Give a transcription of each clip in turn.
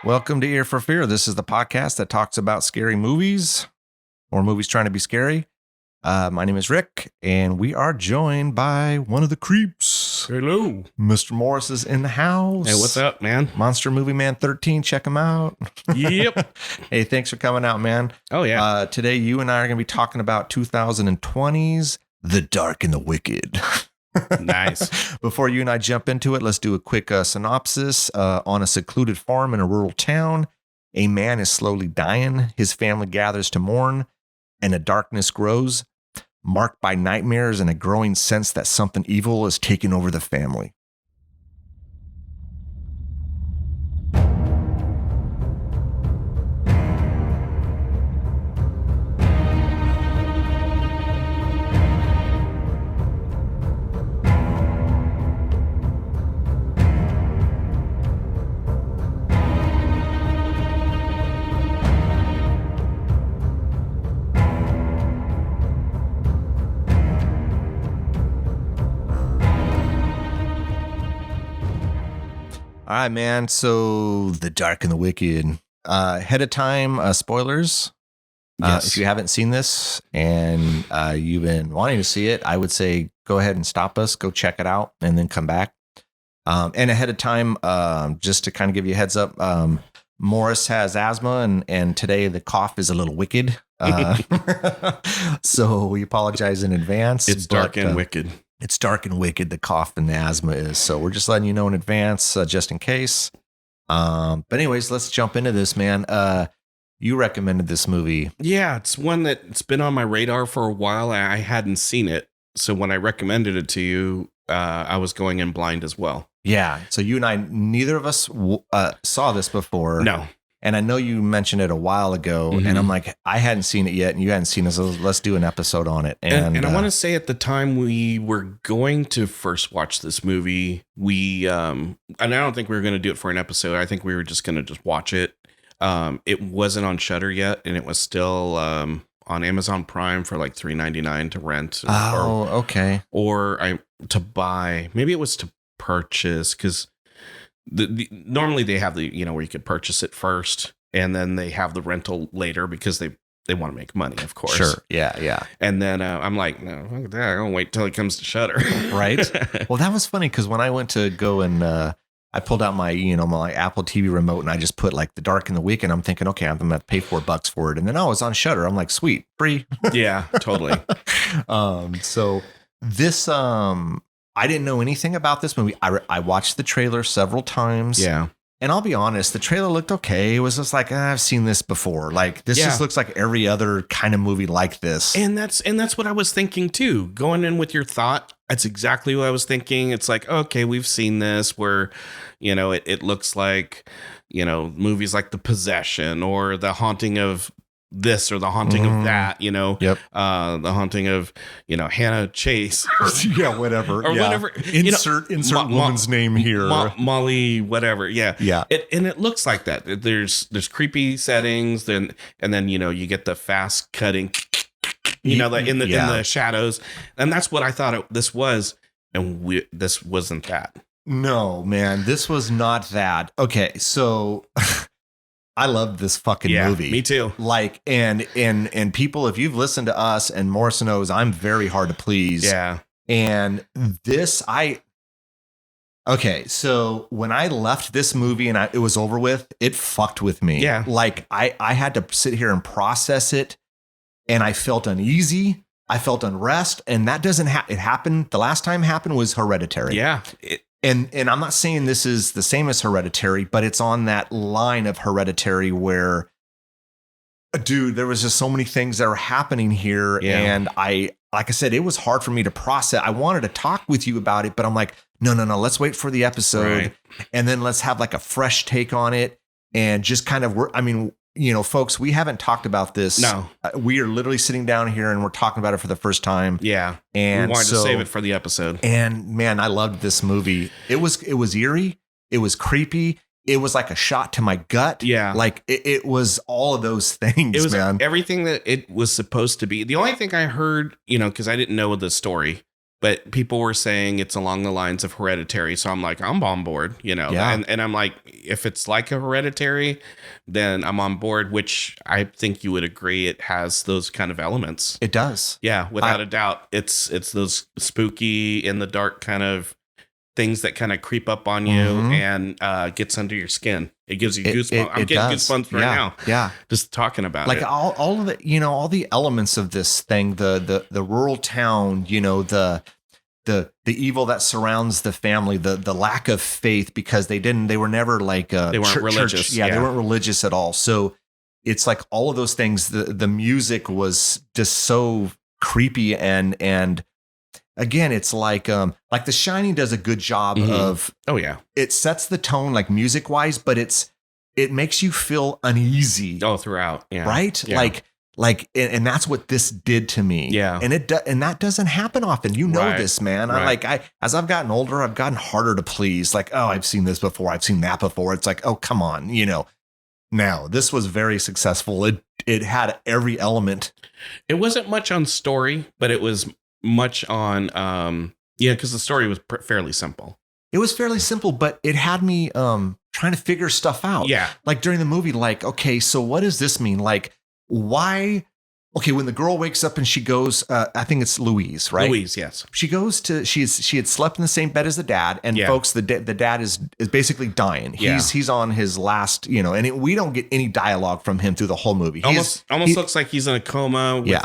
Welcome to Ear for Fear. This is the podcast that talks about scary movies or movies trying to be scary. My name is Rick, and we are joined by one of the creeps. Hello. Mr. Morris is in the house. Hey, what's up, man? Monster Movie Man 13. Check him out. Yep. Hey, thanks for coming out, man. Oh, yeah. Today, you and I are going to be talking about 2020's The Dark and the Wicked. Nice. Before you and I jump into it, let's do a quick synopsis. On a secluded farm in a rural town, a man is slowly dying. His family gathers to mourn, and the darkness grows, marked by nightmares and a growing sense that something evil is taking over the family. All right, man. So The Dark and the Wicked. Ahead of time, spoilers. Yes. If you haven't seen this and you've been wanting to see it, I would say go ahead and stop us, go check it out, and then come back. And ahead of time, just to kind of give you a heads up, Morris has asthma, and today the cough is a little wicked. So we apologize in advance. It's dark and wicked. It's dark and wicked, the cough and the asthma is. So we're just letting you know in advance, just in case. But anyways, let's jump into this, man. You recommended this movie. Yeah, it's one that's been on my radar for a while. I hadn't seen it. So when I recommended it to you, I was going in blind as well. Yeah. So you and I, neither of us saw this before. No. And I know you mentioned it a while ago, and I'm like, I hadn't seen it yet, and you hadn't seen it, so let's do an episode on it. And I want to say at the time we were going to first watch this movie, and I don't think we were going to do it for an episode. I think we were just going to just watch it. It wasn't on Shudder yet, and it was still on Amazon Prime for like $3.99 to rent. Okay. Or to buy. Maybe it was to purchase, because normally they have the, where you could purchase it first and then they have the rental later because they want to make money, of course. Sure. Yeah. And then I'm like, no, fuck that. I'm going to wait till it comes to Shudder. Right. Well, that was funny because when I went to go and I pulled out my, my Apple TV remote and I just put like The Dark and the Wicked. I'm thinking, okay, I'm going to pay $4 for it. And then I was on Shudder. I'm like, sweet, free. Yeah, totally. So this, I didn't know anything about this movie. I watched the trailer several times. Yeah. And I'll be honest, the trailer looked okay. It was just like, I've seen this before. Like this just looks like every other kind of movie like this. And that's what I was thinking too. Going in with your thought, that's exactly what I was thinking. It's like, okay, we've seen this where, it looks like, movies like The Possession or The Haunting of this or The Haunting of that, Yep. The Haunting of, Hannah Chase. Yeah, whatever. Or whatever. Insert woman's name here. Molly, whatever. Yeah. Yeah. And it looks like that. There's creepy settings, and then, you get the fast cutting, in the shadows. And that's what I thought this was. And this wasn't that. No, man, this was not that. Okay. So I love this fucking movie. Me too. Like, and people, if you've listened to us, and Morris knows I'm very hard to please. Yeah. And this, okay, so when I left this movie and it was over with, it fucked with me. Yeah. Like I had to sit here and process it, and I felt uneasy. I felt unrest, and that doesn't it happened. The last time happened was Hereditary. Yeah. And I'm not saying this is the same as Hereditary, but it's on that line of Hereditary where, dude, there was just so many things that are happening here. Yeah. And like I said, it was hard for me to process. I wanted to talk with you about it, but I'm like, no, let's wait for the episode. Right. And then let's have like a fresh take on it and just kind of folks, we haven't talked about this. No. We are literally sitting down here and we're talking about it for the first time. Yeah. And we wanted to save it for the episode. And man, I loved this movie. It was eerie. It was creepy. It was like a shot to my gut. Yeah. Like it was all of those things, it was man. Everything that it was supposed to be. The only thing I heard, because I didn't know the story. but people were saying it's along the lines of Hereditary. So I'm like, I'm on board, Yeah. and I'm like, if it's like a Hereditary, then I'm on board, which I think you would agree it has those kind of elements. It does. Yeah, without a doubt. It's those spooky in the dark kind of things that kind of creep up on you and gets under your skin. It gives you goosebumps. I'm getting goosebumps right now. Yeah. Just talking about like it. all of the, all the elements of this thing, the rural town, the evil that surrounds the family, the lack of faith, because they were never like they weren't religious. Yeah, they weren't religious at all. So it's like all of those things. The music was just so creepy, and again, it's like The Shining does a good job of. Oh yeah, it sets the tone like music wise, but it makes you feel uneasy all throughout. Yeah, right. Yeah. And that's what this did to me. Yeah. And and that doesn't happen often. Right. This, man. Right. As I've gotten older, I've gotten harder to please. Like, oh, I've seen this before. I've seen that before. It's like, oh, come on. Now this was very successful. It had every element. It wasn't much on story, but it was much on, because the story was fairly simple. It was fairly simple, but it had me trying to figure stuff out. Yeah. Like during the movie, like, okay, so what does this mean? Like, why? Okay, when the girl wakes up and she goes, I think it's Louise, right? Louise, yes. She goes to she had slept in the same bed as the dad, and folks, the dad is basically dying. He's on his last, and we don't get any dialogue from him through the whole movie. Almost looks like he's in a coma with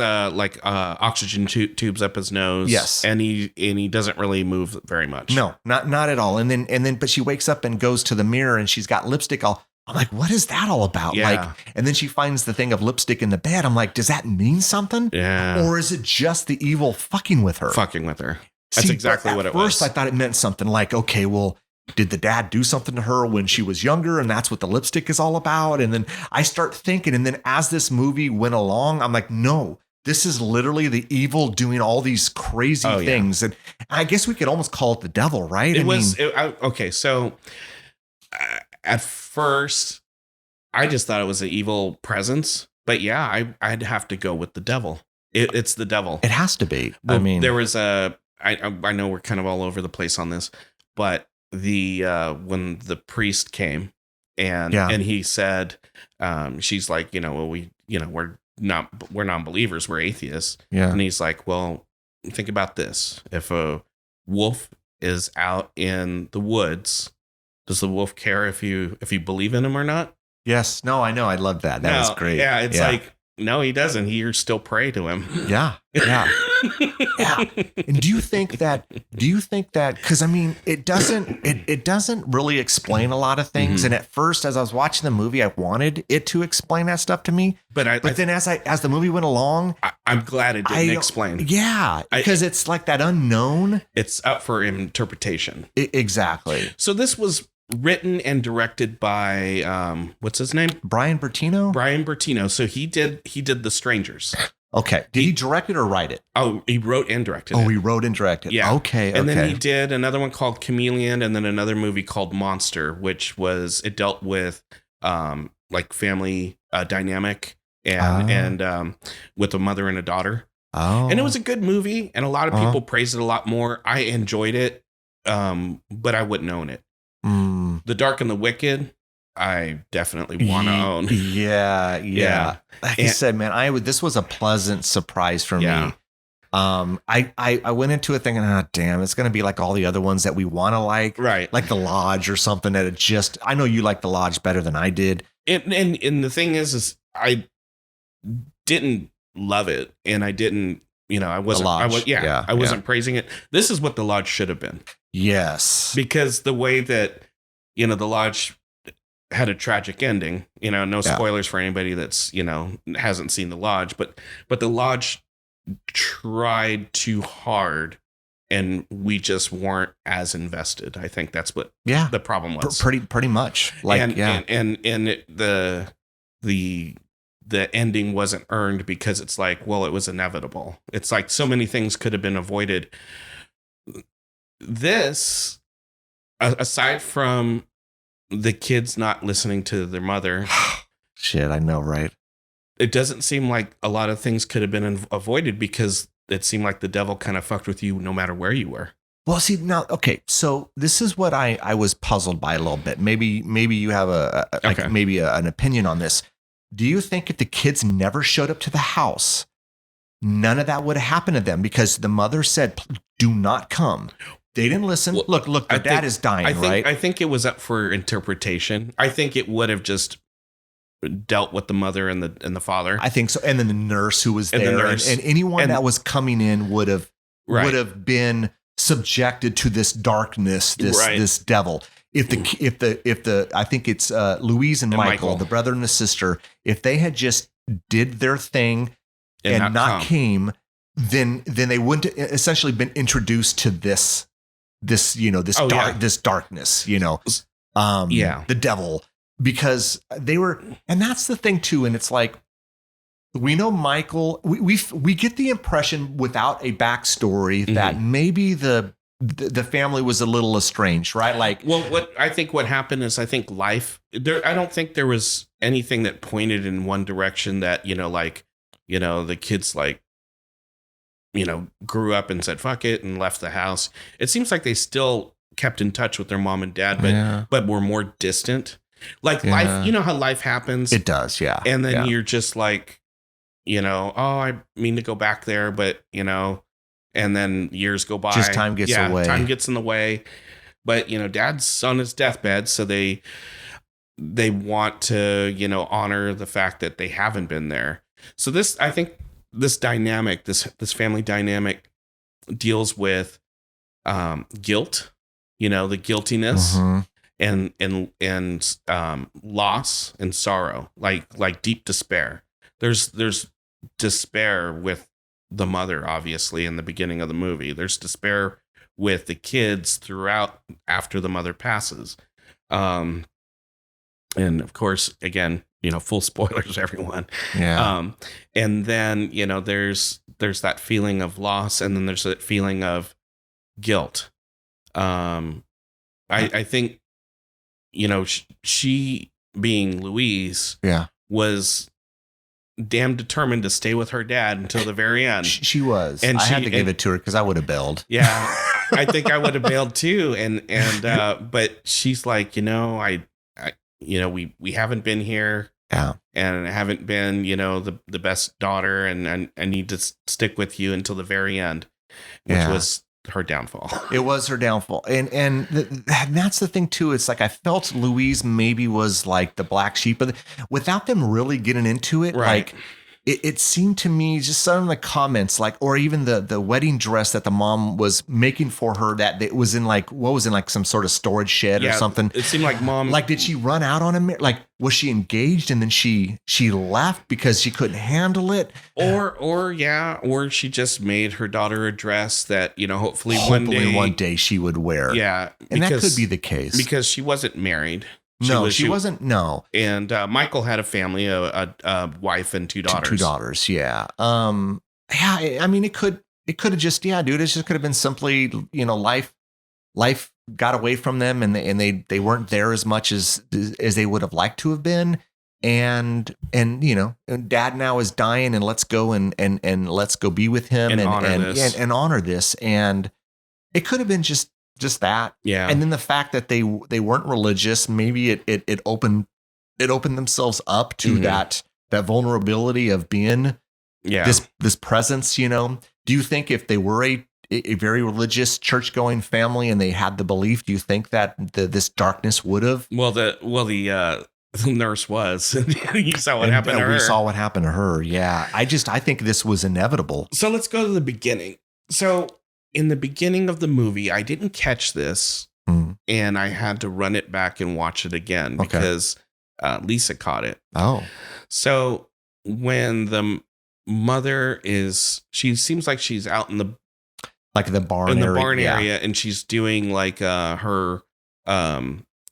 oxygen tubes up his nose. Yes, and he doesn't really move very much. No, not at all. And then, but she wakes up and goes to the mirror, and she's got lipstick all. I'm like, what is that all about? Yeah. And then she finds the thing of lipstick in the bed. I'm like, does that mean something? Yeah. Or is it just the evil fucking with her? That's exactly what it was. At first, I thought it meant something like, okay, well, did the dad do something to her when she was younger? And that's what the lipstick is all about. And then I start thinking, and then as this movie went along, I'm like, no, this is literally the evil doing all these crazy things. And I guess we could almost call it the devil, right? Okay. So at first, I just thought it was an evil presence, but yeah, I'd have to go with the devil. It's the devil. It has to be. Well, there was I know we're kind of all over the place on this, but when the priest came and he said, she's like, we're non-believers, we're atheists. Yeah. And he's like, well, think about this. If a wolf is out in the woods, does the wolf care if you believe in him or not? Yes. No, I know. I love that. That was great. Yeah. It's like, no, he doesn't. You're still prey to him. Yeah. Yeah. Yeah. And do you think that, cause I mean, it doesn't really explain a lot of things. Mm-hmm. And at first, as I was watching the movie, I wanted it to explain that stuff to me. But then as the movie went along, I'm glad it didn't explain. Yeah. Because it's like that unknown. It's up for interpretation. Exactly. So this was written and directed by what's his name? Brian Bertino. So he did The Strangers. Okay. Did he direct it or write it? Oh, he wrote and directed it. He wrote and directed. Yeah. Okay. And then he did another one called Chameleon, and then another movie called Monster, which dealt with like family dynamic and with a mother and a daughter. Oh. And it was a good movie, and a lot of people praised it a lot more. I enjoyed it, but I wouldn't own it. The Dark and the Wicked, I definitely want to own. Yeah. Like I said, man, this was a pleasant surprise for me. I went into it thinking, damn, it's going to be like all the other ones that we want to like. Right. Like The Lodge or something I know you like The Lodge better than I did. And the thing is I didn't love it, and I didn't, I wasn't praising it. This is what The Lodge should have been. Yes. Because the way that, The Lodge had a tragic ending, no spoilers for anybody that's, hasn't seen The Lodge, but The Lodge tried too hard and we just weren't as invested. I think that's what the problem was. Pretty much. The ending wasn't earned because it's like, well, it was inevitable. It's like so many things could have been avoided. This, aside from the kids not listening to their mother. Shit, I know, right? It doesn't seem like a lot of things could have been avoided because it seemed like the devil kind of fucked with you no matter where you were. Well, see now, okay. So this is what I was puzzled by a little bit. Maybe you have an opinion on this. Do you think if the kids never showed up to the house, none of that would have happened to them because the mother said, "Do not come." They didn't listen. Well, look, their dad is dying, right? I think it was up for interpretation. I think it would have just dealt with the mother and the father. I think so. And then the nurse who was there and anyone that was coming in would have been subjected to this darkness, this devil. If the I think it's Louise and Michael, the brother and the sister, if they had just did their thing and not came, then they wouldn't have essentially been introduced to this darkness, the devil, because they were, and that's the thing too. And it's like, we know Michael, we get the impression without a backstory that maybe the family was a little estranged, right? Like, well, what happened is I think life there. I don't think there was anything that pointed in one direction that, the kids grew up and said, fuck it, and left the house. It seems like they still kept in touch with their mom and dad, but were more distant. Like life, how life happens. It does. Yeah. And then you're just like, I mean to go back there, but and then years go by. Just time gets away. Time gets in the way. But, dad's on his deathbed. So they want to, honor the fact that they haven't been there. So I think this dynamic, this family dynamic deals with guilt, the guiltiness and loss and sorrow, like deep despair. There's despair with the mother, obviously, in the beginning of the movie. There's despair with the kids throughout after the mother passes. And of course, again, full spoilers, everyone. Yeah. And then, there's that feeling of loss, and then there's that feeling of guilt. I think, she being Louise was damn determined to stay with her dad until the very end. She was. And I had to give it to her because I would have bailed. Yeah. I think I would have bailed too. But she's like, we haven't been here. Yeah. And haven't been, the best daughter, and I need to stick with you until the very end, which was her downfall. It was her downfall. And that's the thing too. It's like, I felt Louise maybe was like the black sheep without them really getting into it. Right. Like it seemed to me, just some of the comments, like, or even the wedding dress that the mom was making for her, that it was in like, what was in like some sort of storage shed or something. It seemed like mom, like, did she run out on him? Like, was she engaged and then she left because she couldn't handle it? Or she just made her daughter a dress that, hopefully one day she would wear. Yeah. And that could be the case. Because she wasn't married. She wasn't. No. And Michael had a family, a wife and two daughters. Two daughters. Yeah. I mean, it could have just, dude, it just could have been simply, life got away from them, and they weren't there as much as they would have liked to have been. And dad now is dying, and let's go and let's go be with him and honor this. And it could have been just that. Yeah. And then the fact that they weren't religious, maybe it opened themselves up to that vulnerability of being this presence, Do you think if they were a very religious church-going family and they had the belief, do you think that this darkness would have? Well, the nurse was. You saw what happened to her. We saw what happened to her. Yeah. I think this was inevitable. So let's go to the beginning. So in the beginning of the movie, I didn't catch this, and I had to run it back and watch it again because Lisa caught it. Oh. So when the mother she seems like she's out in the barn area, and she's doing like her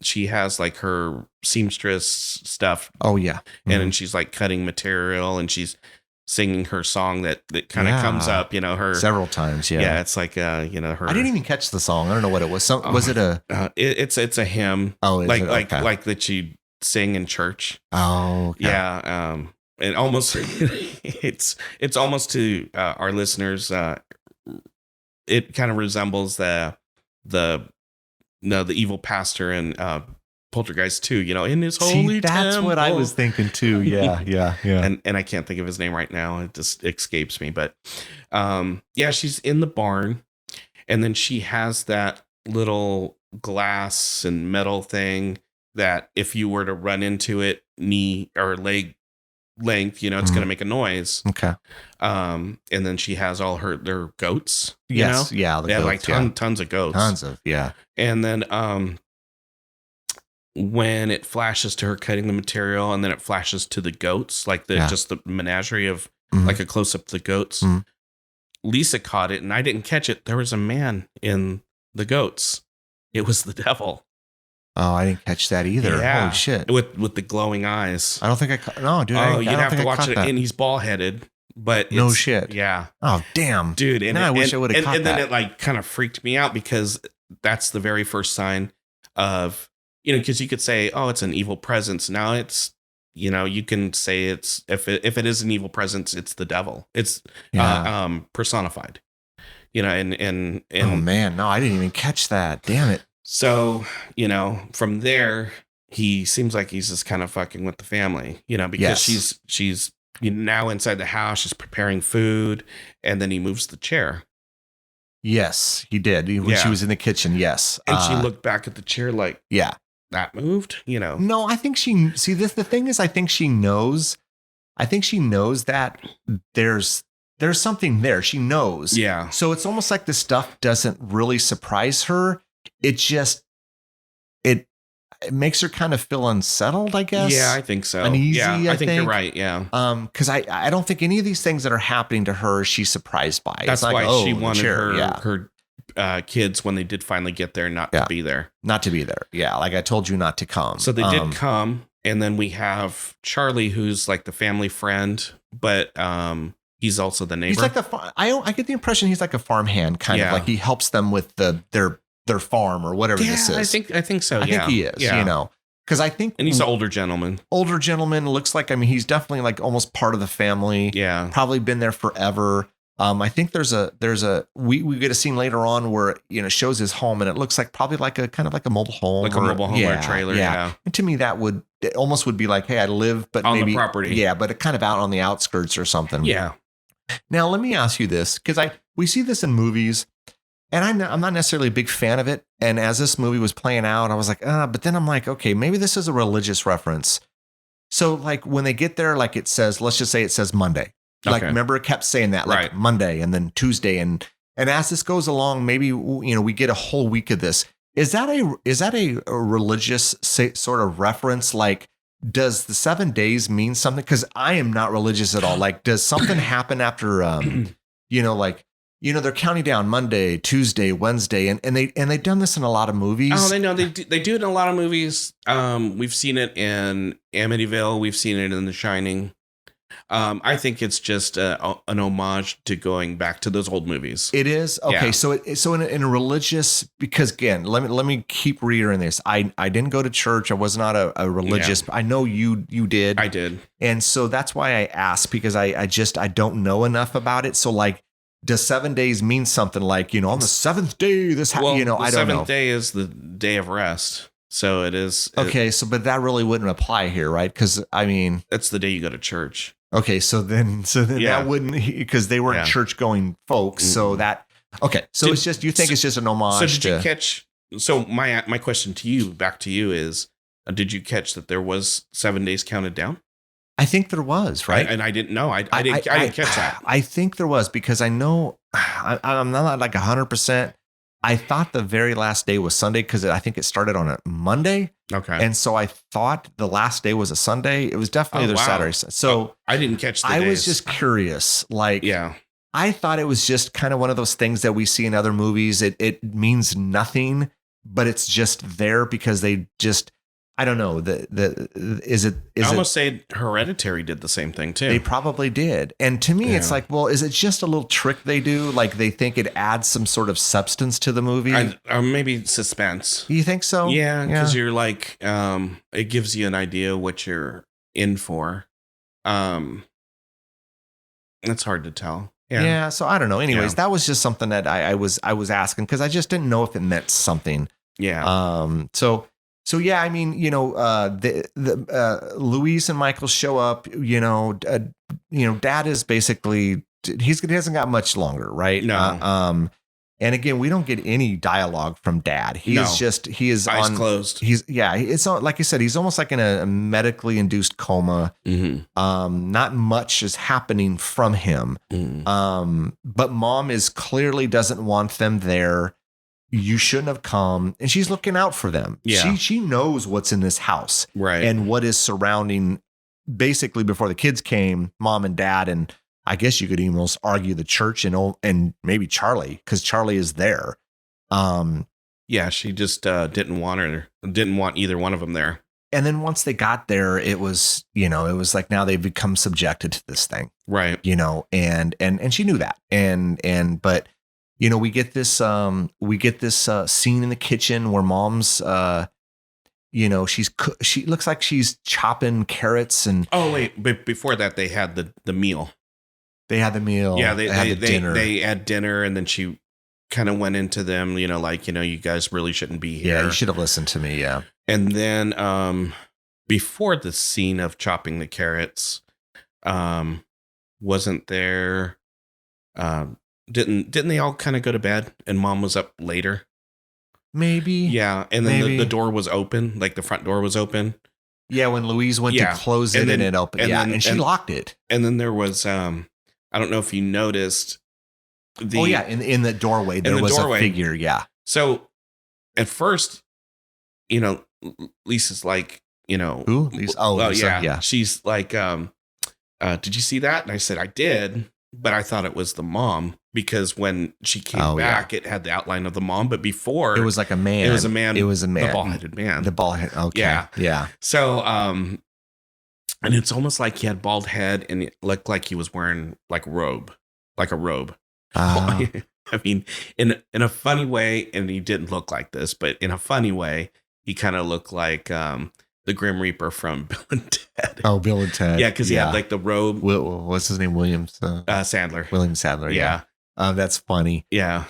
she has like her seamstress stuff. Oh yeah. And then she's like cutting material, and she's singing her song that kind of comes up, her several times. Yeah. Yeah. It's like, her. I didn't even catch the song. I don't know what it was. Was it a, it's a hymn. Oh, like that you sing in church. Oh, okay. Yeah. it almost it's almost to our listeners. It kind of resembles the no the evil pastor in Poltergeist 2. In his holy that's temple. what I was thinking too. Yeah, yeah. And I can't think of his name right now. It just escapes me. But she's in the barn, and then she has that little glass and metal thing that if you were to run into it knee or leg length, it's going to make a noise. Okay. And then she has all their goats. Yes. Yeah. They have like tons of goats. Tons of, yeah. And then when it flashes to her cutting the material, and then it flashes to the goats, like just the menagerie of like a close up of the goats. Lisa caught it, and I didn't catch it. There was a man in the goats. It was the devil. Oh, I didn't catch that either. Yeah. Holy shit. With the glowing eyes. I don't think no, dude. You'd have to watch it. And he's bald headed, but no shit. Yeah. Oh, damn. Dude. And I wish I would have caught that. And then it like kind of freaked me out because that's the very first sign of, because you could say, oh, it's an evil presence. Now it's, you can say it's, if it is an evil presence, it's the devil. It's personified, and oh man, no, I didn't even catch that. Damn it. So, from there, he seems like he's just kind of fucking with the family, because she's now inside the house, she's preparing food, and then he moves the chair. Yes, he did. When she was in the kitchen, yes. And she looked back at the chair like, yeah, that moved, No, I think the thing is, I think she knows that there's something there. She knows. Yeah. So it's almost like this stuff doesn't really surprise her. It just, it makes her kind of feel unsettled, I guess. Yeah, I think so. Uneasy, I think you're right. Yeah. Because I don't think any of these things that are happening to her, she's surprised by. That's why she wanted her kids, when they did finally get there, not to be there. Not to be there. Yeah. Like I told you not to come. So they did come. And then we have Charlie, who's like the family friend, but he's also the neighbor. He's like I get the impression he's like a farmhand, kind of like he helps them with their farm or whatever this is. I think so. I think he is, because I think, and he's an older gentleman. Looks like, he's definitely like almost part of the family. Yeah. Probably been there forever. I think we get a scene later on where, shows his home, and it looks like probably like a kind of like a mobile home, like a mobile home or a trailer. Yeah. And to me, it almost would be like, hey, I live, but on maybe the property. Yeah. But it kind of out on the outskirts or something. Yeah. Now, let me ask you this, because we see this in movies, and I'm not necessarily a big fan of it. And as this movie was playing out, I was like, but then I'm like, okay, maybe this is a religious reference. So like when they get there, like it says, let's just say it says Monday. Like, remember it kept saying that, like Monday and then Tuesday. And as this goes along, maybe, we get a whole week of this. Is that a religious sort of reference? Like, does the 7 days mean something? Because I am not religious at all. Like, does something happen after, they're counting down Monday, Tuesday, Wednesday, and they've done this in a lot of movies. Oh, they know they do it in a lot of movies. We've seen it in Amityville. We've seen it in The Shining. I think it's just an homage to going back to those old movies. It is okay. Yeah. So in a religious, because again, let me keep reiterating this. I didn't go to church. I was not a religious. Yeah. I know you did. I did, and so that's why I asked, because I don't know enough about it. So like, does 7 days mean something like, on the seventh day this happened? I don't know. The 7th day is the day of rest. So it is. Okay. But that really wouldn't apply here, right? Because that's the day you go to church. Okay. So then that wouldn't, because they weren't church going folks. Mm-hmm. So that, okay. So it's just, you think it's just an homage. So did you catch, so my question back to you is, did you catch that there was 7 days counted down? I think there was, right? And I didn't know. I didn't catch that. I think there was, because I know I'm not like 100%. I thought the very last day was Sunday, because I think it started on a Monday. Okay. And so I thought the last day was a Sunday. It was definitely either Saturday. So I didn't catch the days. I was just curious. Like, I thought it was just kind of one of those things that we see in other movies. It means nothing, but it's just there because they just, I don't know. I almost say Hereditary did the same thing too. They probably did. And to me, it's like, well, is it just a little trick they do? Like they think it adds some sort of substance to the movie? Or maybe suspense. You think so? Yeah. Because you're like, it gives you an idea what you're in for. It's hard to tell. Yeah. So I don't know. Anyways, that was just something that I was asking because I just didn't know if it meant something. Yeah. So yeah, I mean, the Louise and Michael show up. Dad is basically he hasn't got much longer, right? No. And again, we don't get any dialogue from Dad. He is eyes closed. It's like you said, he's almost like in a medically induced coma. Mm-hmm. Not much is happening from him. Mm-hmm. But Mom clearly doesn't want them there. You shouldn't have come. And she's looking out for them. Yeah. She knows what's in this house. Right. And what is surrounding, basically before the kids came, Mom and Dad, and I guess you could almost argue the church and maybe Charlie, because Charlie is there. Yeah, she just didn't want either one of them there. And then once they got there, it was like now they've become subjected to this thing. Right. And she knew that. But we get this scene in the kitchen where Mom's she looks like she's chopping carrots and but before that they had the meal. They had the meal. Yeah, they had the dinner. They had dinner, and then she kind of went into them, you guys really shouldn't be here. Yeah, you should have listened to me. Yeah. And then before the scene of chopping the carrots, wasn't there? Didn't they all kind of go to bed, and Mom was up later? Maybe. Yeah, and then the door was open, like the front door was open. Yeah, when Louise went to close it and it opened. And she locked it. And then there was I don't know if you noticed in the doorway there was a figure. Yeah. So at first, Lisa's like, who? Lisa? Oh, Lisa, yeah. She's like, did you see that? And I said I did, but I thought it was the mom because when she came back, it had the outline of the mom. But before, it was like a man. It was a man. It was a man. The bald-headed man. The bald-headed. Okay. Yeah. Yeah. So, and it's almost like he had bald head and it looked like he was wearing like a robe. I mean, in a funny way, and he didn't look like this, but in a funny way, he kind of looked like the Grim Reaper from Bill and Ted. Oh, Bill and Ted. Yeah, because he had like the robe. What's his name? Sandler. William Sadler. Yeah. That's funny. Yeah.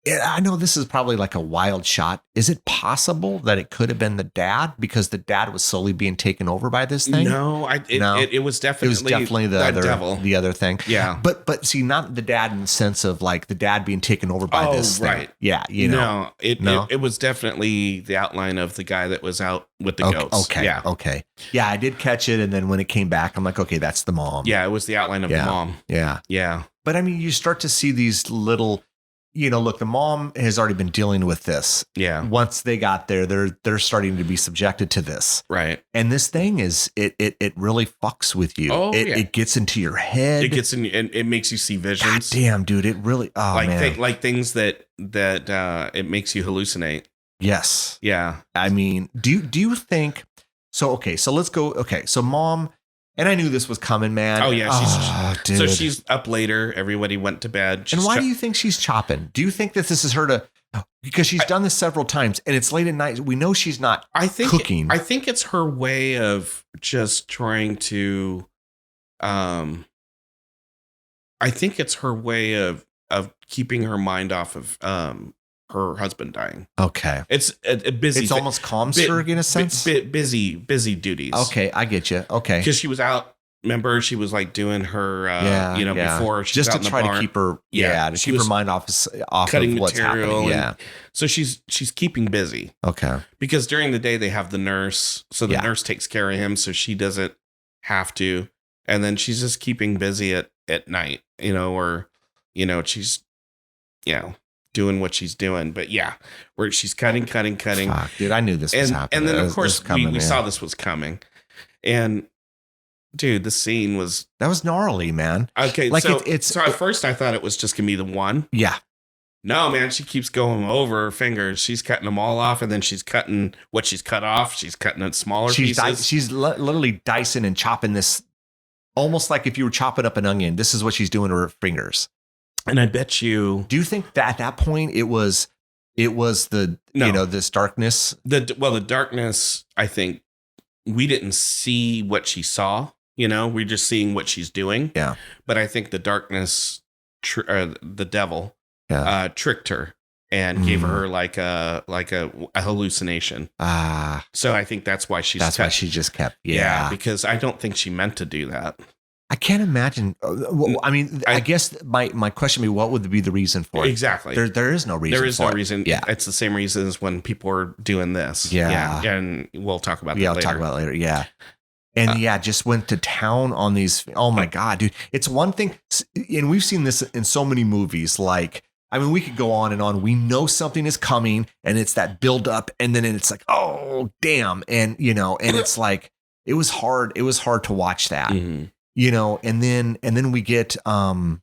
I know this is probably like a wild shot. Is it possible that it could have been the dad because the dad was slowly being taken over by this thing? No, it was definitely the other devil. The other thing. Yeah. But see, not the dad in the sense of like the dad being taken over by this thing. Right. Yeah. It was definitely the outline of the guy that was out with the goats. Okay. Yeah. Okay. Yeah, I did catch it. And then when it came back, I'm like, okay, that's the mom. Yeah, it was the outline of the mom. Yeah. Yeah. But I mean, you start to see these little, look, the mom has already been dealing with this. Yeah. Once they got there, they're starting to be subjected to this. Right. And this thing is, it really fucks with you. Oh, it gets into your head. It gets in, and it makes you see visions. God damn, dude. It really, man. Like things that it makes you hallucinate. Yes. Yeah. I mean, do you think, so let's go. Okay. So Mom, and I knew this was coming, man. Oh yeah, dude. So she's up later. Everybody went to bed. And why do you think she's chopping? Do you think that this is her because she's done this several times, and it's late at night. We know she's not cooking. I think it's her way of just trying to. I think it's her way of keeping her mind off of her husband dying. Okay. It's a busy. It's almost calms her in a sense. Busy duties. Okay, I get you. Okay. Because she was out. Remember, she was like doing her, before she just was to out in the try barn. to keep her, to keep her mind off cutting of what's happening. Yeah. So she's keeping busy. Okay. Because during the day they have the nurse, so the nurse takes care of him, so she doesn't have to, and then she's just keeping busy at night, or she's, doing what she's doing. But yeah, where she's cutting. Fuck, dude, I knew this was happening. And then of course we saw this was coming, and. Dude, the scene was... That was gnarly, man. Okay, like so at first I thought it was just going to be the one. Yeah. No, man, she keeps going over her fingers. She's cutting them all off, and then she's cutting what she's cut off. She's cutting it smaller pieces. She's literally dicing and chopping this, almost like if you were chopping up an onion. This is what she's doing to her fingers. And I bet you... Do you think that at that point it was the, this darkness? The darkness, I think, we didn't see what she saw. You know, we're just seeing what she's doing. Yeah. But I think the darkness, the devil, tricked her and gave her like a hallucination. So I think that's why why she just kept. Yeah, because I don't think she meant to do that. I can't imagine. Well, I mean, I guess my question would be, what would be the reason for it? Exactly. There is no reason. There is no reason. Yeah. It's the same reason as when people are doing this. Yeah. And we'll talk about that later. Yeah, we'll talk about it later. Yeah. And just went to town on these. Oh my God, dude. It's one thing. And we've seen this in so many movies. Like, I mean, we could go on and on. We know something is coming and it's that build up. And then it's like, oh, damn. And, and it's like, it was hard. It was hard to watch that. Mm-hmm. And then we get the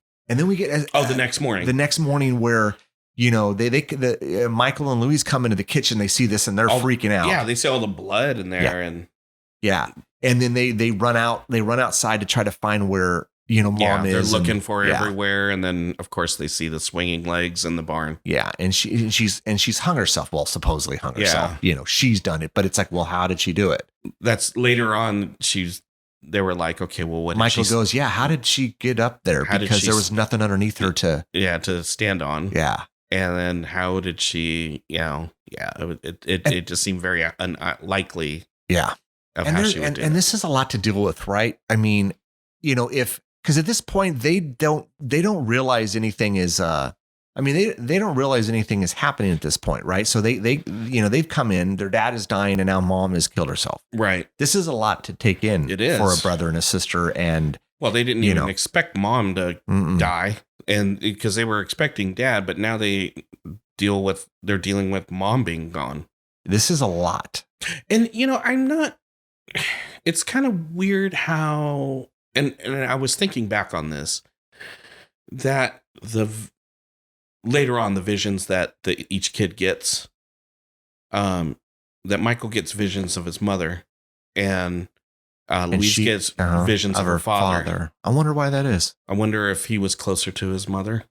next morning where Michael and Louise come into the kitchen, they see this and they're freaking out. Yeah, they see all the blood in there and then they run outside to try to find where mom is. They're looking for her everywhere, and then of course they see the swinging legs in the barn. Yeah, and she's hung herself. Well, supposedly hung herself. She's done it, but it's like, well, how did she do it? That's later on. They were like, okay, well, what? Michael goes, yeah. How did she get up there? Because there was nothing underneath her to stand on. Yeah. And then how did she? It just seemed very unlikely. Yeah. And this is a lot to deal with, right? I mean, because at this point they don't realize anything is. They don't realize anything is happening at this point, right? So they've come in, their dad is dying, and now mom has killed herself. Right. This is a lot to take in. It is. For a brother and a sister, and they didn't even expect mom to die, and because they were expecting dad, but now they're dealing with mom being gone. This is a lot, and I'm not. It's kind of weird how, and I was thinking back on this, that later on, the visions that each kid gets, that Michael gets visions of his mother, and Louise gets visions of her father. I wonder why that is. I wonder if he was closer to his mother.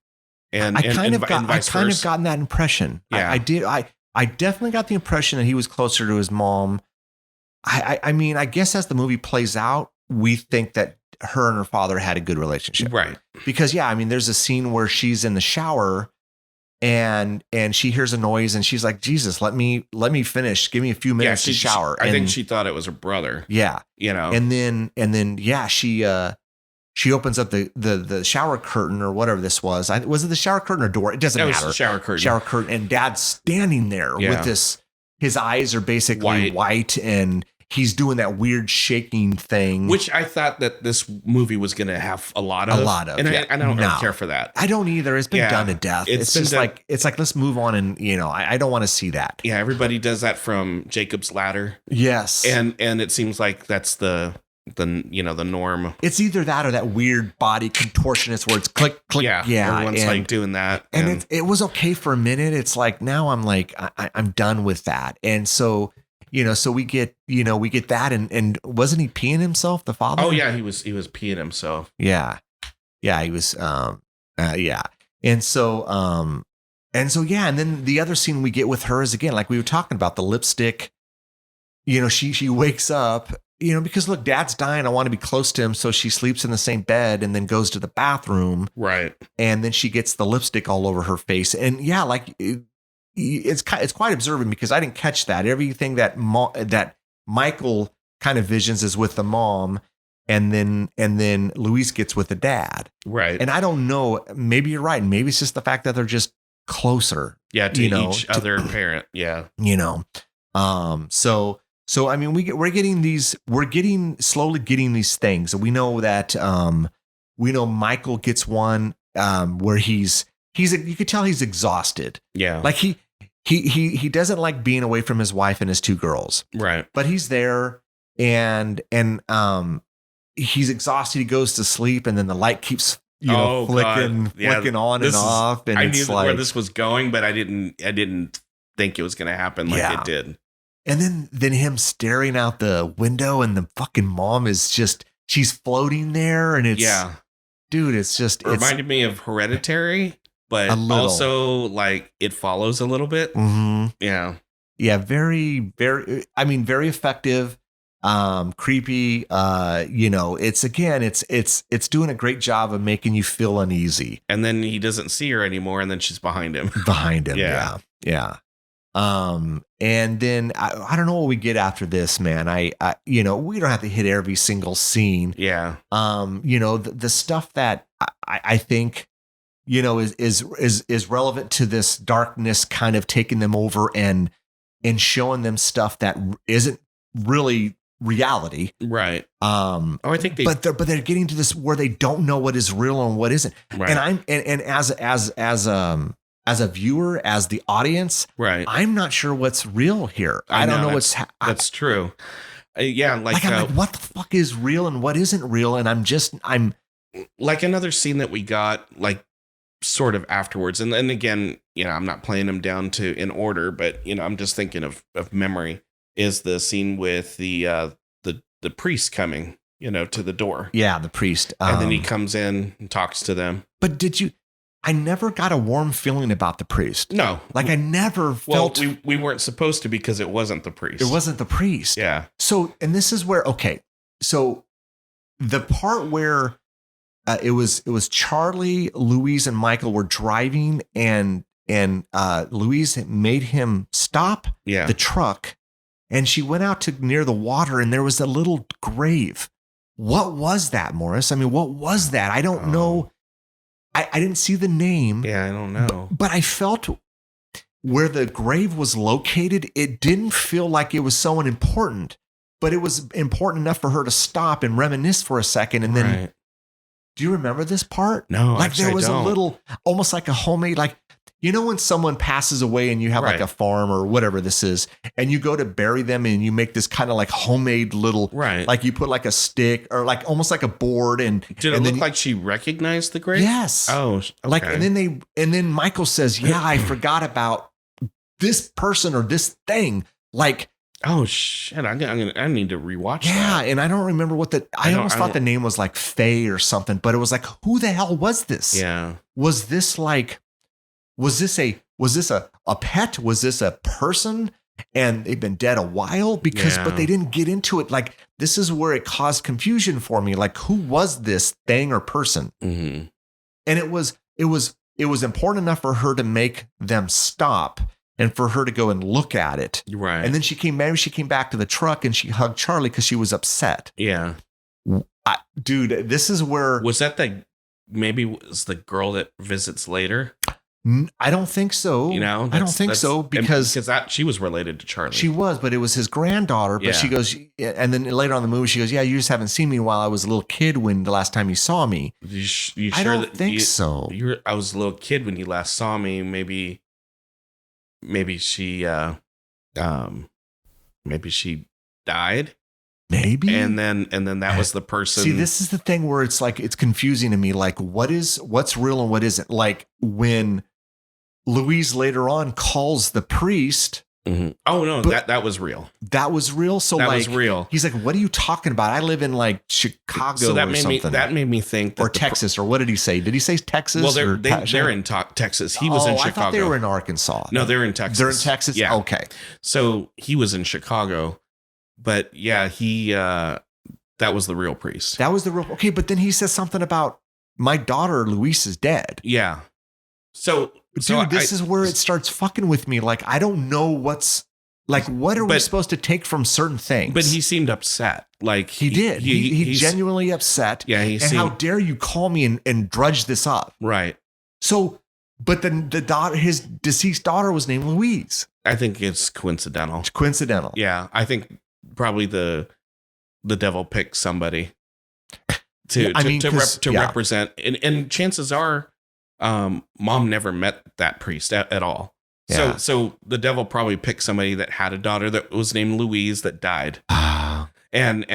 And I kind of gotten that impression. Yeah, I did. I definitely got the impression that he was closer to his mom. I mean, I guess as the movie plays out, we think that her and her father had a good relationship, right? Because there's a scene where she's in the shower. And she hears a noise and she's like, Jesus, let me finish. Give me a few minutes to shower. I think she thought it was her brother. Yeah. And then she opens up the shower curtain or whatever this was. Was it the shower curtain or door? It doesn't matter. It was the shower curtain. Shower curtain. And dad's standing there with his eyes are basically white and he's doing that weird shaking thing, which I thought that this movie was going to have a lot of, and I don't really care for that. I don't either. It's been done to death. It's just like let's move on, and I don't want to see that. Yeah, everybody does that from Jacob's Ladder. Yes, and it seems like that's the norm. It's either that or that weird body contortionist where it's click click. Yeah, everyone's like doing that, and it was okay for a minute. It's like now I'm like I'm done with that, and so. So we get that, and wasn't he peeing himself, the father? Oh yeah, he was peeing himself. Yeah, he was. And so and then the other scene we get with her is again like we were talking about the lipstick. She wakes up. Because look, dad's dying. I want to be close to him, so she sleeps in the same bed and then goes to the bathroom. Right, and then she gets the lipstick all over her face, and it's quite observant because I didn't catch that. Everything that Michael kind of visions is with the mom, and then Louise gets with the dad. Right. And I don't know. Maybe you're right. Maybe it's just the fact that they're just closer. Yeah. To each other parent. Yeah. So I mean, we're slowly getting these things. We know that we know Michael gets one where you could tell he's exhausted. Yeah. Like he doesn't like being away from his wife and his two girls. Right. But he's there and he's exhausted. He goes to sleep and then the light keeps flicking on and off. And I knew where this was going, but I didn't think it was going to happen like it did. And then him staring out the window and the fucking mom is she's floating there and it's dude, it reminded me of Hereditary. But also, like, it follows a little bit. Mm-hmm. Yeah. Yeah. Very, very, very effective. creepy. It's doing a great job of making you feel uneasy. And then he doesn't see her anymore, and then she's behind him. Yeah. And then I don't know what we get after this, man. We don't have to hit every single scene. Yeah. The stuff that I think, is relevant to this darkness kind of taking them over and showing them stuff that isn't really reality. Right. I think but they're getting to this where they don't know what is real and what isn't. Right. And as a viewer, as the audience, right, I'm not sure what's real here. I don't know what's that's true. I'm like, what the fuck is real and what isn't real? And I'm like another scene that we got like sort of afterwards. And then again, I'm not playing them down to in order, but I'm just thinking of memory, is the scene with the priest coming, to the door. Yeah, the priest. And then he comes in and talks to them. But I never got a warm feeling about the priest. No. Like I never felt. We weren't supposed to, because it wasn't the priest. It wasn't the priest. Yeah. So, and this is where, okay. So the part where it was Charlie, Louise, and Michael were driving, and Louise made him stop the truck, and she went out to near the water, and there was a little grave. What was that, Morris? I mean, what was that? I don't know. I didn't see the name. Yeah, I don't know. But I felt where the grave was located, it didn't feel like it was someone important, but it was important enough for her to stop and reminisce for a second. And then, do you remember this part? No, like actually, there was I don't. a little, almost like a homemade, like, when someone passes away and you have like a farm or whatever this is, and you go to bury them and you make this kind of like homemade little, like you put like a stick or like almost like a board. And did it look like she recognized the grave? Yes. Oh, okay. Like, and then Michael says, I forgot about this person or this thing. Like, oh shit, I need to rewatch that. Yeah, and I don't remember what I almost thought the name was like Faye or something, but it was like, who the hell was this? Yeah. Was this a pet? Was this a person? And they've been dead a while but they didn't get into it. Like, this is where it caused confusion for me. Like, who was this thing or person? Mm-hmm. And it was important enough for her to make them stop and for her to go and look at it. Right. And then she came back to the truck and she hugged Charlie because she was upset. Yeah. Dude, this is where. Was that maybe was the girl that visits later? I don't think so. I don't think so because she was related to Charlie. She was, but it was his granddaughter. But she goes, and then later on in the movie, she goes, "Yeah, you just haven't seen me while I was a little kid when the last time you saw me." You sure I don't think so. I was a little kid when you last saw me. Maybe she, maybe she died. Maybe. And then that was the person. See, this is the thing where it's like, it's confusing to me. Like, what's real and what isn't? Like when Louise later on calls the priest. Mm-hmm. Oh no, that was real. That was real. So that like, was real. He's like, what are you talking about? I live in like Chicago so that or made something. That made me think or Texas or what did he say? Did he say Texas? Well, they're in Texas. He was in Chicago. I thought they were in Arkansas. No, they're in Texas. They're in Texas. Yeah. Okay. So he was in Chicago, but yeah, that was the real priest. That was the real. Okay, but then he says something about my daughter Luis is dead. Yeah. So this is where it starts fucking with me. Like, I don't know what's like. What are we supposed to take from certain things? But he seemed upset. Like he did. He's genuinely upset. Yeah. How dare you call me and drudge this up? Right. So, but then his deceased daughter was named Louise. I think it's coincidental. It's coincidental. Yeah. I think probably the devil picked somebody to represent. And chances are, mom never met that priest at all. Yeah. So the devil probably picked somebody that had a daughter that was named Louise that died. And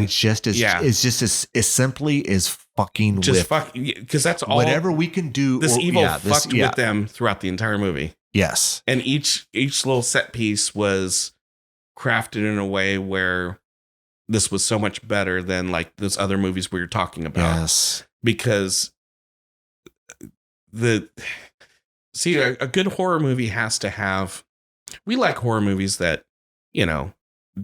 just as simply as fucking just because that's all whatever we can do. This evil fucked with them throughout the entire movie. Yes. And each little set piece was crafted in a way where this was so much better than like those other movies we were talking about. Yes. Because a good horror movie has to have, we like horror movies that,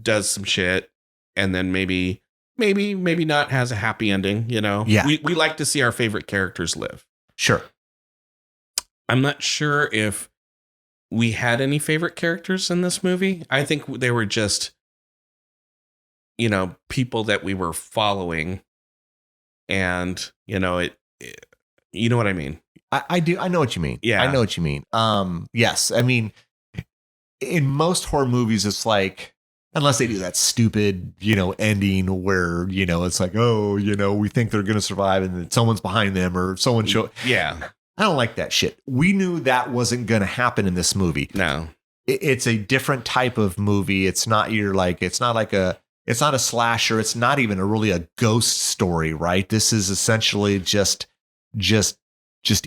does some shit and then maybe not has a happy ending, you know? Yeah. We like to see our favorite characters live. Sure. I'm not sure if we had any favorite characters in this movie. I think they were just, you know, people that we were following, and, you know, you know what I mean? I do. I know what you mean. Yeah. I know what you mean. Yes. I mean, in most horror movies, it's like, unless they do that stupid, you know, ending where, you know, it's like, oh, you know, we think they're going to survive and then someone's behind them or someone show. Yeah. I don't like that shit. We knew that wasn't going to happen in this movie. No. It's a different type of movie. It's not it's not a slasher. It's not even really a ghost story, right? This is essentially just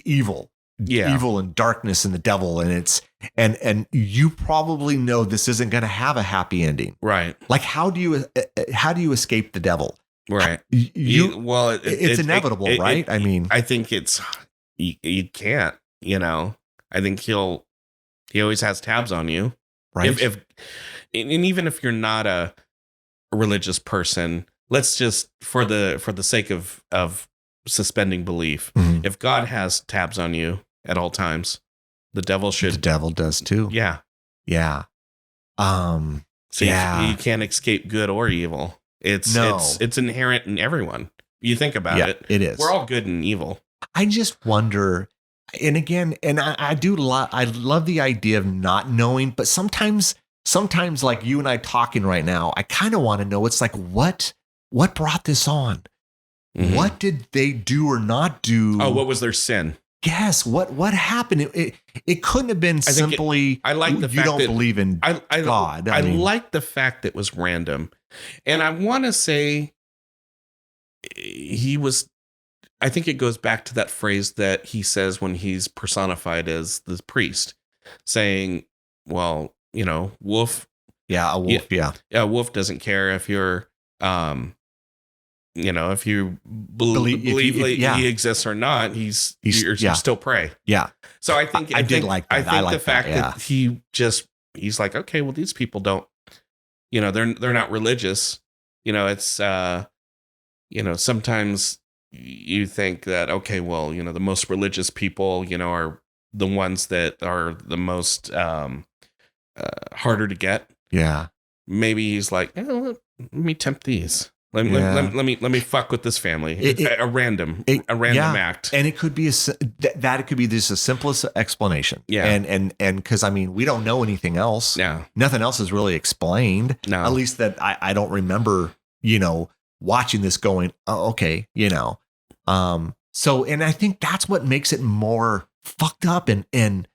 evil. Yeah. Evil and darkness and the devil. And it's, and you probably know this isn't going to have a happy ending. Right. Like, how do you escape the devil? Right. It's inevitable, right? I mean, I think it's, you can't, you know, I think he always has tabs on you. Right. And even if you're not a religious person, let's just, for the sake of suspending belief, mm-hmm. if God has tabs on you at all times, the devil does too. Yeah. Yeah. So yeah. you can't escape good or evil. It's inherent in everyone. You think about it. It is. We're all good and evil. I just wonder, and again, and I love the idea of not knowing, but sometimes like you and I talking right now, I kind of want to know. It's like, what brought this on? Mm-hmm. What did they do or not do? Oh, what was their sin? Yes. What happened? It couldn't have been simply. I like the fact you don't that believe in God. I like the fact that it was random, and I want to say he was. I think it goes back to that phrase that he says when he's personified as the priest, saying, "Well, you know, wolf." Yeah, a wolf. Yeah, a wolf doesn't care if you're, you know, if you believe he exists or not. You're still prey. Yeah. So I think I did like that. I think the fact that he's like, okay, well, these people don't, you know, they're not religious. You know, it's you know, sometimes you think that, okay, well, you know, the most religious people, you know, are the ones that are the most harder to get. Yeah. Maybe he's like, let me tempt these. Let me fuck with this family. A random act. And it could be it could be just the simplest explanation. Yeah. And because I mean, we don't know anything else. Yeah. Nothing else is really explained. No. At least that I don't remember, you know, watching this going, oh, okay, you know. So, and I think that's what makes it more fucked up and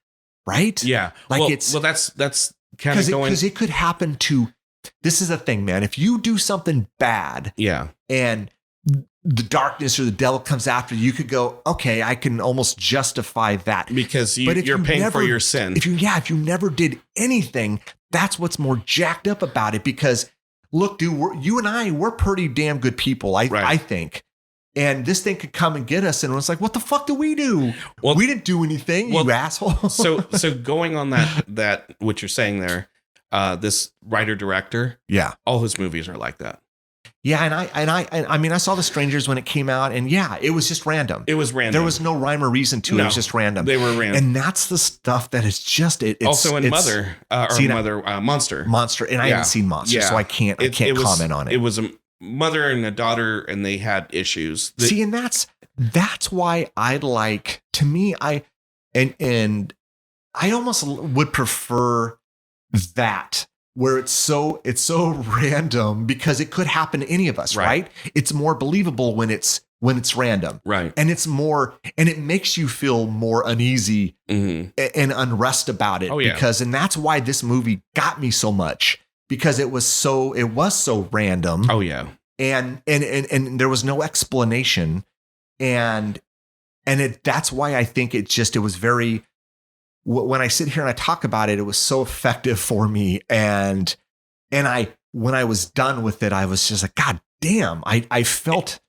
right. Yeah. Like that's kind of going, because it could happen to, this is the thing, man. If you do something bad, yeah, and the darkness or the devil comes after you, could go, okay, I can almost justify that because you're paying for your sin. If you never did anything, that's what's more jacked up about it. Because look, dude, you and we're pretty damn good people, I think. And this thing could come and get us, and it's like, what the fuck do we do? Well, we didn't do anything, you asshole. so going on that what you're saying there, this writer director, yeah, all his movies are like that. Yeah, and I mean, I saw The Strangers when it came out, and yeah, it was just random. It was random. There was no rhyme or reason to it. It was just random. They were random, and that's the stuff that is just it. Also in Monster, and I haven't seen Monster, so I can't comment on it. It was a mother and a daughter, and they had issues. And that's why I like. To me, I almost would prefer that, where it's so random, because it could happen to any of us, right? It's more believable when it's random, right? And it's more, and it makes you feel more uneasy mm-hmm. and unrest about it. Oh, yeah. And that's why this movie got me so much, because it was so random. Oh yeah, and there was no explanation, and that's why I think it was very. When I sit here and I talk about it, it was so effective for me. And when I was done with it, I was just like, God damn, I felt,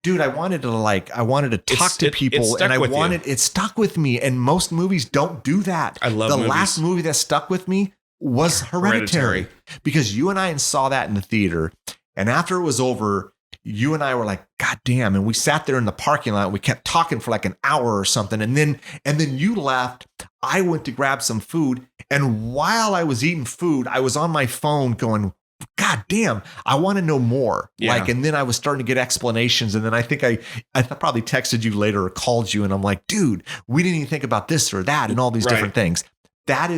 dude, I wanted to talk to people, and it stuck with me. And most movies don't do that. I love the movies. Last movie that stuck with me was Hereditary, because you and I saw that in the theater. And after it was over, you and I were like, God damn. And we sat there in the parking lot. We kept talking for like an hour or something. And then you left. I went to grab some food. And while I was eating food, I was on my phone going, God damn, I want to know more. Yeah. Like, and then I was starting to get explanations. And then I think I probably texted you later or called you. And I'm like, dude, we didn't even think about this or that and all these different things. How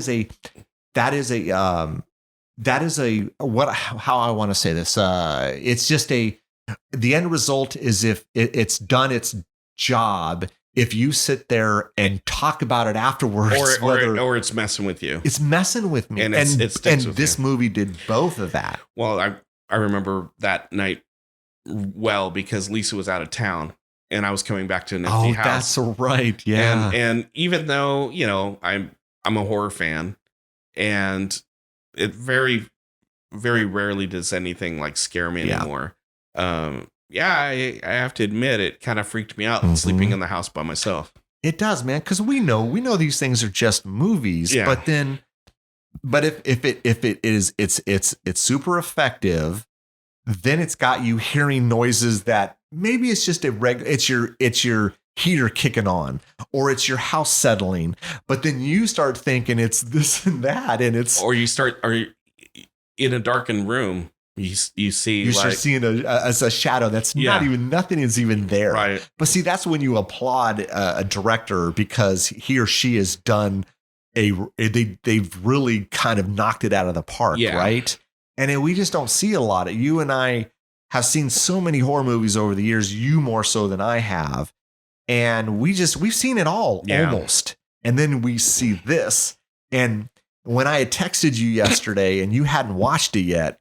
I want to say this. It's just the end result is if it's done its job, if you sit there and talk about it afterwards, or it's messing with you. It's messing with me. And this movie did both of that. Well, I remember that night well because Lisa was out of town and I was coming back to an empty house. That's right. Yeah. And even though, I'm a horror fan and it very, very rarely does anything like scare me anymore. I have to admit, it kind of freaked me out sleeping in the house by myself. It does, man, because we know these things are just movies. Yeah. But if it is it's super effective, then it's got you hearing noises that maybe it's just it's your heater kicking on or it's your house settling. But then you start thinking it's this and that, and it's or you in a darkened room. You see, you start seeing a shadow that's nothing is even there. Right. But see, that's when you applaud a director because he or she has done they've really kind of knocked it out of the park. Yeah. Right. And we just don't see a lot of. You and I have seen so many horror movies over the years, you more so than I have. And we've seen it all almost. And then we see this. And when I had texted you yesterday and you hadn't watched it yet,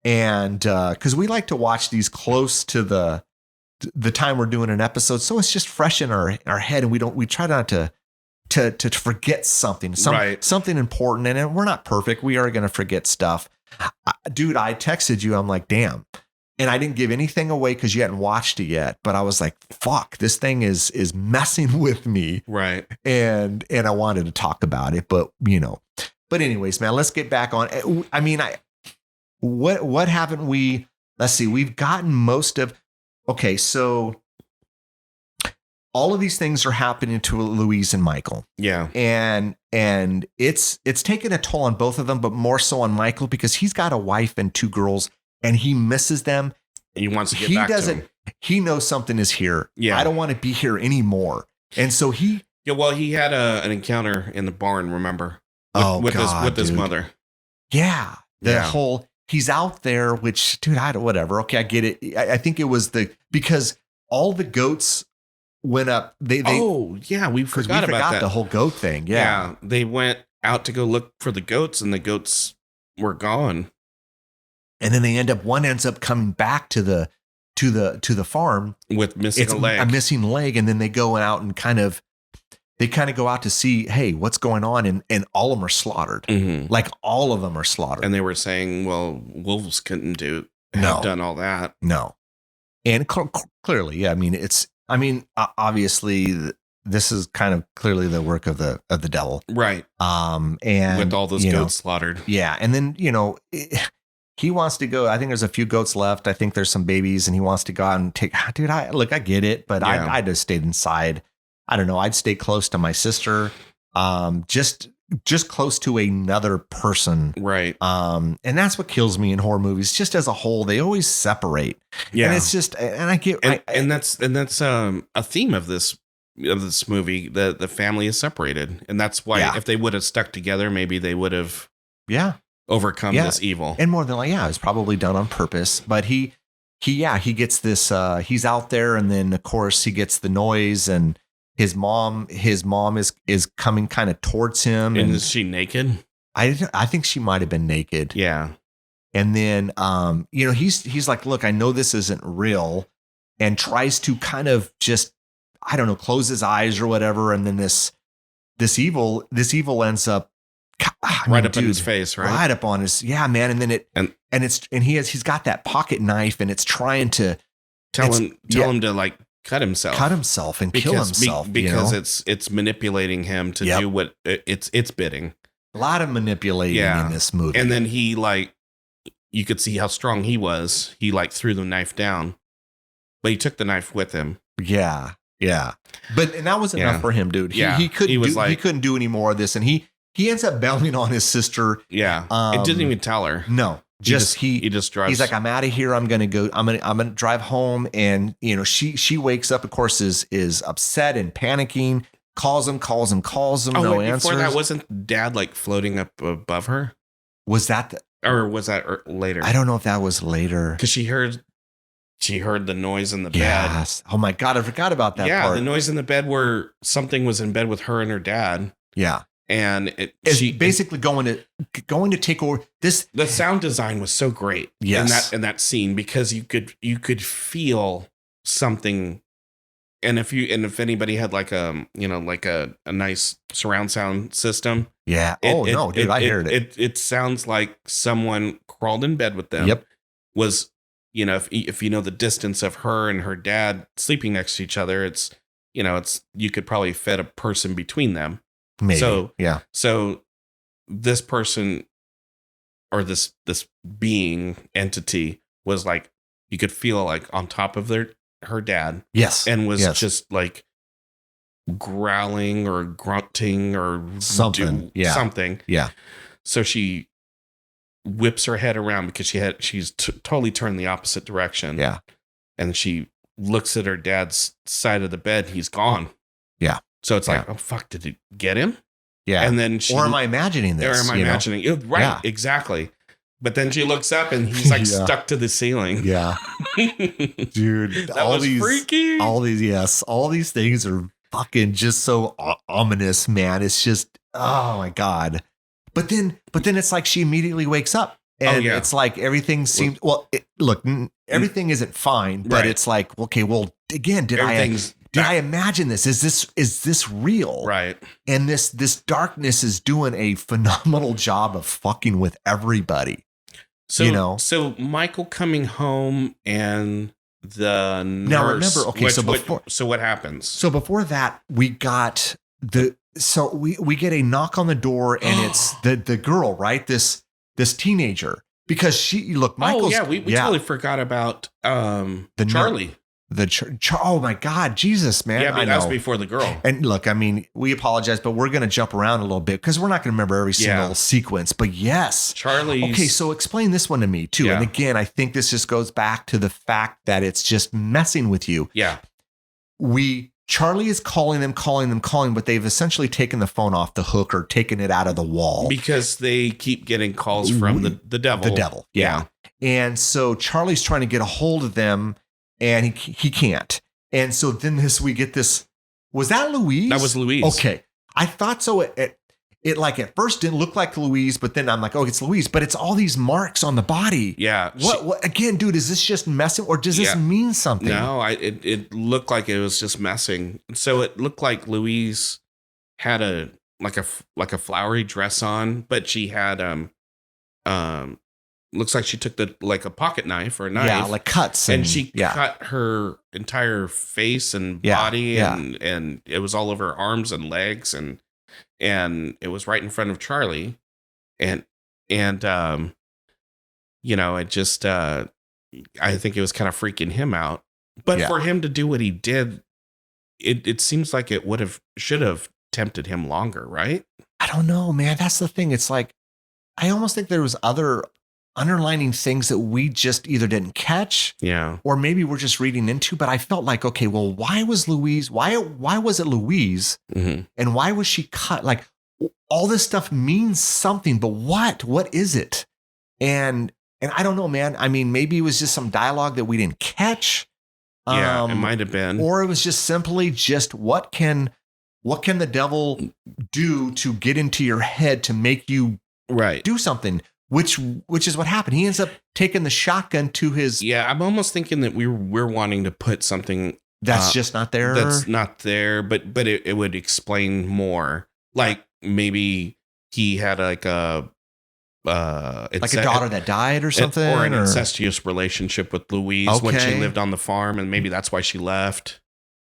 and because we like to watch these close to the time we're doing an episode, so it's just fresh in our head, and we try not to forget something important, and we're not perfect. We are going to forget stuff. Dude, I texted you. I'm like, damn. And I didn't give anything away because you hadn't watched it yet. But I was like, fuck, this thing is messing with me. Right. And I wanted to talk about it. But, But anyways, man, let's get back on. I mean, what haven't we? Let's see. We've gotten most of. Okay, so all of these things are happening to Louise and Michael. Yeah. And it's taken a toll on both of them, but more so on Michael because he's got a wife and two girls. And he misses them. He wants to get back to them. He knows something is here. Yeah. I don't want to be here anymore. And so he had an encounter in the barn, remember? With his mother. Yeah. He's out there, which, dude, whatever. Okay, I get it. I think it was because all the goats went up. We forgot about that. The whole goat thing. Yeah. They went out to go look for the goats and the goats were gone. And then one ends up coming back to the farm with a missing leg. And then they go out and kind of go out to see, hey, what's going on? And all of them are slaughtered. Mm-hmm. Like all of them are slaughtered. And they were saying, well, wolves couldn't have done all that. No. And clearly, yeah. Obviously this is kind of clearly the work of the devil. Right. And with all those goats slaughtered. Yeah. And then, he wants to go. I think there's a few goats left. I think there's some babies, and he wants to go out and take. Dude, I get it, but I just stayed inside. I don't know. I'd stay close to my sister, just close to another person, right? And that's what kills me in horror movies. Just as a whole, they always separate. Yeah, and it's just, and I get, and that's a theme of this movie. The family is separated, and that's why if they would have stuck together, maybe they would have. Yeah. Overcome this evil. And more than it's probably done on purpose, but he gets this, he's out there, and then of course he gets the noise, and his mom is coming kind of towards him. And is she naked? I think she might've been naked. Yeah. And then, he's like, look, I know this isn't real, and tries to kind of just, I don't know, close his eyes or whatever. And then this evil ends up, on his face, right? Right up on his, man. And then he's got that pocket knife, and it's trying to tell him to like cut himself and kill himself because it's manipulating him to do what it's bidding. A lot of manipulating in this movie. And then he you could see how strong he was. He like threw the knife down, but he took the knife with him. Yeah. Yeah. And that was enough for him, dude. He couldn't do any more of this. And he ends up bailing on his sister. Yeah. It didn't even tell her. No. He just drives. He's like, I'm out of here. I'm going to drive home. And, you know, she wakes up, of course, is upset and panicking, calls him, no answers. Before that, wasn't Dad like floating up above her? Was that or was that later? I don't know if that was later. Because she heard the noise in the bed. Yes. Oh my God. I forgot about that part. The noise in the bed where something was in bed with her and her dad. Yeah. And she basically going to take over this. The sound design was so great. Yes. In that scene, because you could feel something. And if anybody had like a nice surround sound system. Yeah. Dude, I heard it. It sounds like someone crawled in bed with them. Yep. Was, you know, if you know the distance of her and her dad sleeping next to each other, it's you could probably fit a person between them. Maybe. So this person or this being entity was like, you could feel like on top of her dad. Yes. And was just like growling or grunting or something. Something. Yeah. So she whips her head around because she's totally turned the opposite direction. Yeah. And she looks at her dad's side of the bed. He's gone. Yeah. So it's like, oh fuck, did it get him? Yeah. And then or am I imagining this? Or am I imagining it? Right. Yeah. Exactly. But then she looks up and he's like stuck to the ceiling. Yeah. Dude, that was freaky. All these things are fucking just so ominous, man. It's just, oh my God. But then it's like she immediately wakes up. And it's like everything seems, everything isn't fine, but it's like, okay, well, again, did I imagine this? Is this real? Right. And this darkness is doing a phenomenal job of fucking with everybody. So, so Michael coming home and the nurse. Now remember, okay, so what happens? So before that, we got we get a knock on the door and it's the girl, right? This teenager, because Michael's. Oh yeah, we totally forgot about Charlie. Oh my God, Jesus, man. Yeah, that was before the girl. And look, I mean, we apologize, but we're going to jump around a little bit because we're not going to remember every single sequence. But yes, Charlie. Okay, so explain this one to me too. Yeah. And again, I think this just goes back to the fact that it's just messing with you. Yeah. Charlie is calling them, but they've essentially taken the phone off the hook or taken it out of the wall. Because they keep getting calls from the devil. The devil, yeah. And so Charlie's trying to get a hold of them, and he can't. And so then we get this. Was that Louise? That was Louise. Okay. I thought so. It like at first didn't look like Louise, but then I'm like, oh, it's Louise. But it's all these marks on the body. Yeah. What again, dude, is this just messing or does this mean something? No, it looked like it was just messing. So it looked like Louise had a flowery dress on, but she had looks like she took a pocket knife or a knife. Yeah, like cuts. And she cut her entire face and body and it was all over her arms and legs and it was right in front of Charlie. And it just I think it was kind of freaking him out. But for him to do what he did, it seems like it should have tempted him longer, right? I don't know, man. That's the thing. It's like I almost think there was other underlining things that we just either didn't catch, or maybe we're just reading into. But I felt like, okay, well, why was it Louise, mm-hmm. and why was she cut? Like all this stuff means something, but what is it? And I don't know, man. I mean, maybe it was just some dialogue that we didn't catch. It might have been, or it was just simply what can the devil do to get into your head to make you do something? Which is what happened. He ends up taking the shotgun to his. Yeah, I'm almost thinking that we're wanting to put something that's just not there. That's not there, but it would explain more. Like maybe he had like a daughter that died or something, or an incestuous relationship with Louise when she lived on the farm, and maybe that's why she left.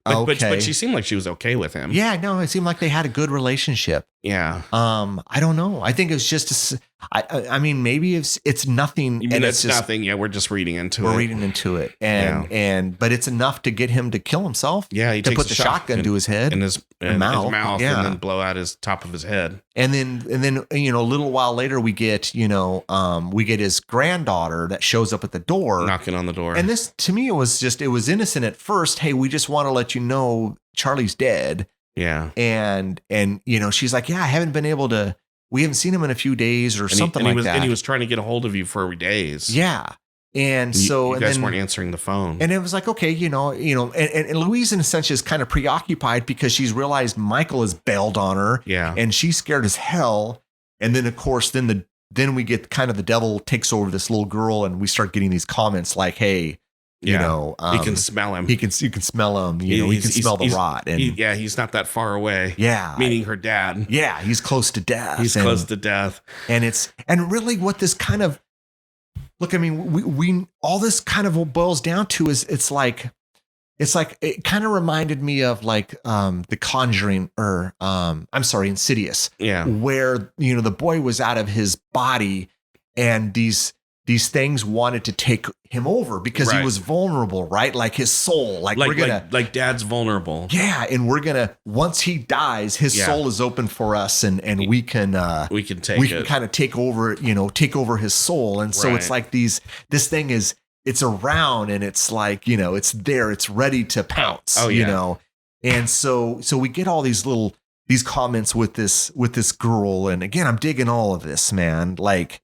But she seemed like she was okay with him. Yeah, no, it seemed like they had a good relationship. Yeah. I don't know. I think it was just I mean, maybe it's nothing. You mean and it's just nothing? Yeah, we're just reading into it. We're reading into it, but it's enough to get him to kill himself. Yeah, he to takes put the shotgun to his head in his mouth, and then blow out his top of his head. And then a little while later we get his granddaughter that shows up at the door, knocking on the door. And this, to me, it was innocent at first. Hey, we just want to let you know Charlie's dead. Yeah, and she's like, yeah, I haven't been able to. We haven't seen him in a few days or something like that. And he was trying to get a hold of you for days. Yeah. And so you guys weren't answering the phone. And it was like, okay, and Louise in a sense is kind of preoccupied because she's realized Michael has bailed on her. Yeah. And she's scared as hell. And then of course, then we get kind of the devil takes over this little girl and we start getting these comments like, hey, you can smell him. You can smell him. You can smell the rot. And he's not that far away. Yeah. Meaning her dad. Yeah. He's close to death. Close to death. And really what this kind of, look, I mean, we all this kind of boils down to is it's like it kind of reminded me of like The Conjuring or Insidious. Yeah. Where, the boy was out of his body and these things wanted to take him over because he was vulnerable, right? Like his soul, like dad's vulnerable. Yeah. And we're going to, once he dies, his soul is open for us and we can kind of take over his soul. And so it's like this thing it's around and it's like, it's there, it's ready to pounce, And so we get all these comments with this girl. And again, I'm digging all of this, man. Like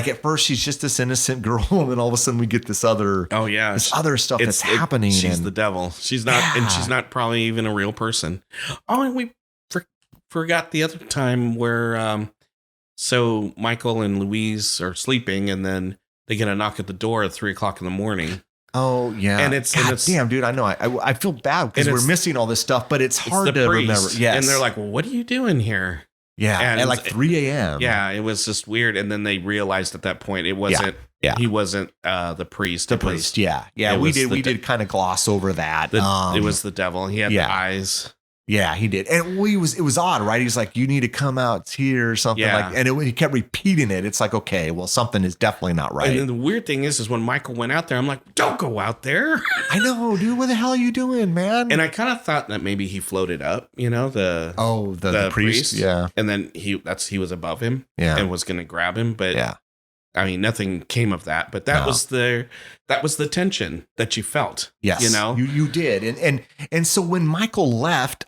at first she's just this innocent girl, and then all of a sudden we get this other other stuff that's happening. She's the devil. She's not, and she's not probably even a real person. Oh, and we forgot the other time where so Michael and Louise are sleeping, and then they get a knock at the door at 3:00 in the morning. Oh yeah, and it's damn, dude. I know. I feel bad because we're missing all this stuff, but it's hard to remember. Yes, and they're like, "Well, what are you doing here?" Yeah, and at like 3 a.m. Yeah, it was just weird. And then they realized at that point it wasn't. Yeah. He wasn't the priest. The priest. Yeah. We did kind of gloss over that. It was the devil. He had the eyes. Yeah, he did. And it was odd, right? He was like, you need to come out here or something like, and he kept repeating it. It's like, okay, well, something is definitely not right. And then the weird thing is when Michael went out there, I'm like, don't go out there. I know, dude. What the hell are you doing, man? And I kind of thought that maybe he floated up, the priest. Yeah. And then he was above him and was going to grab him. But I mean, nothing came of that, but that was the tension that you felt. Yes, you did, and so when Michael left,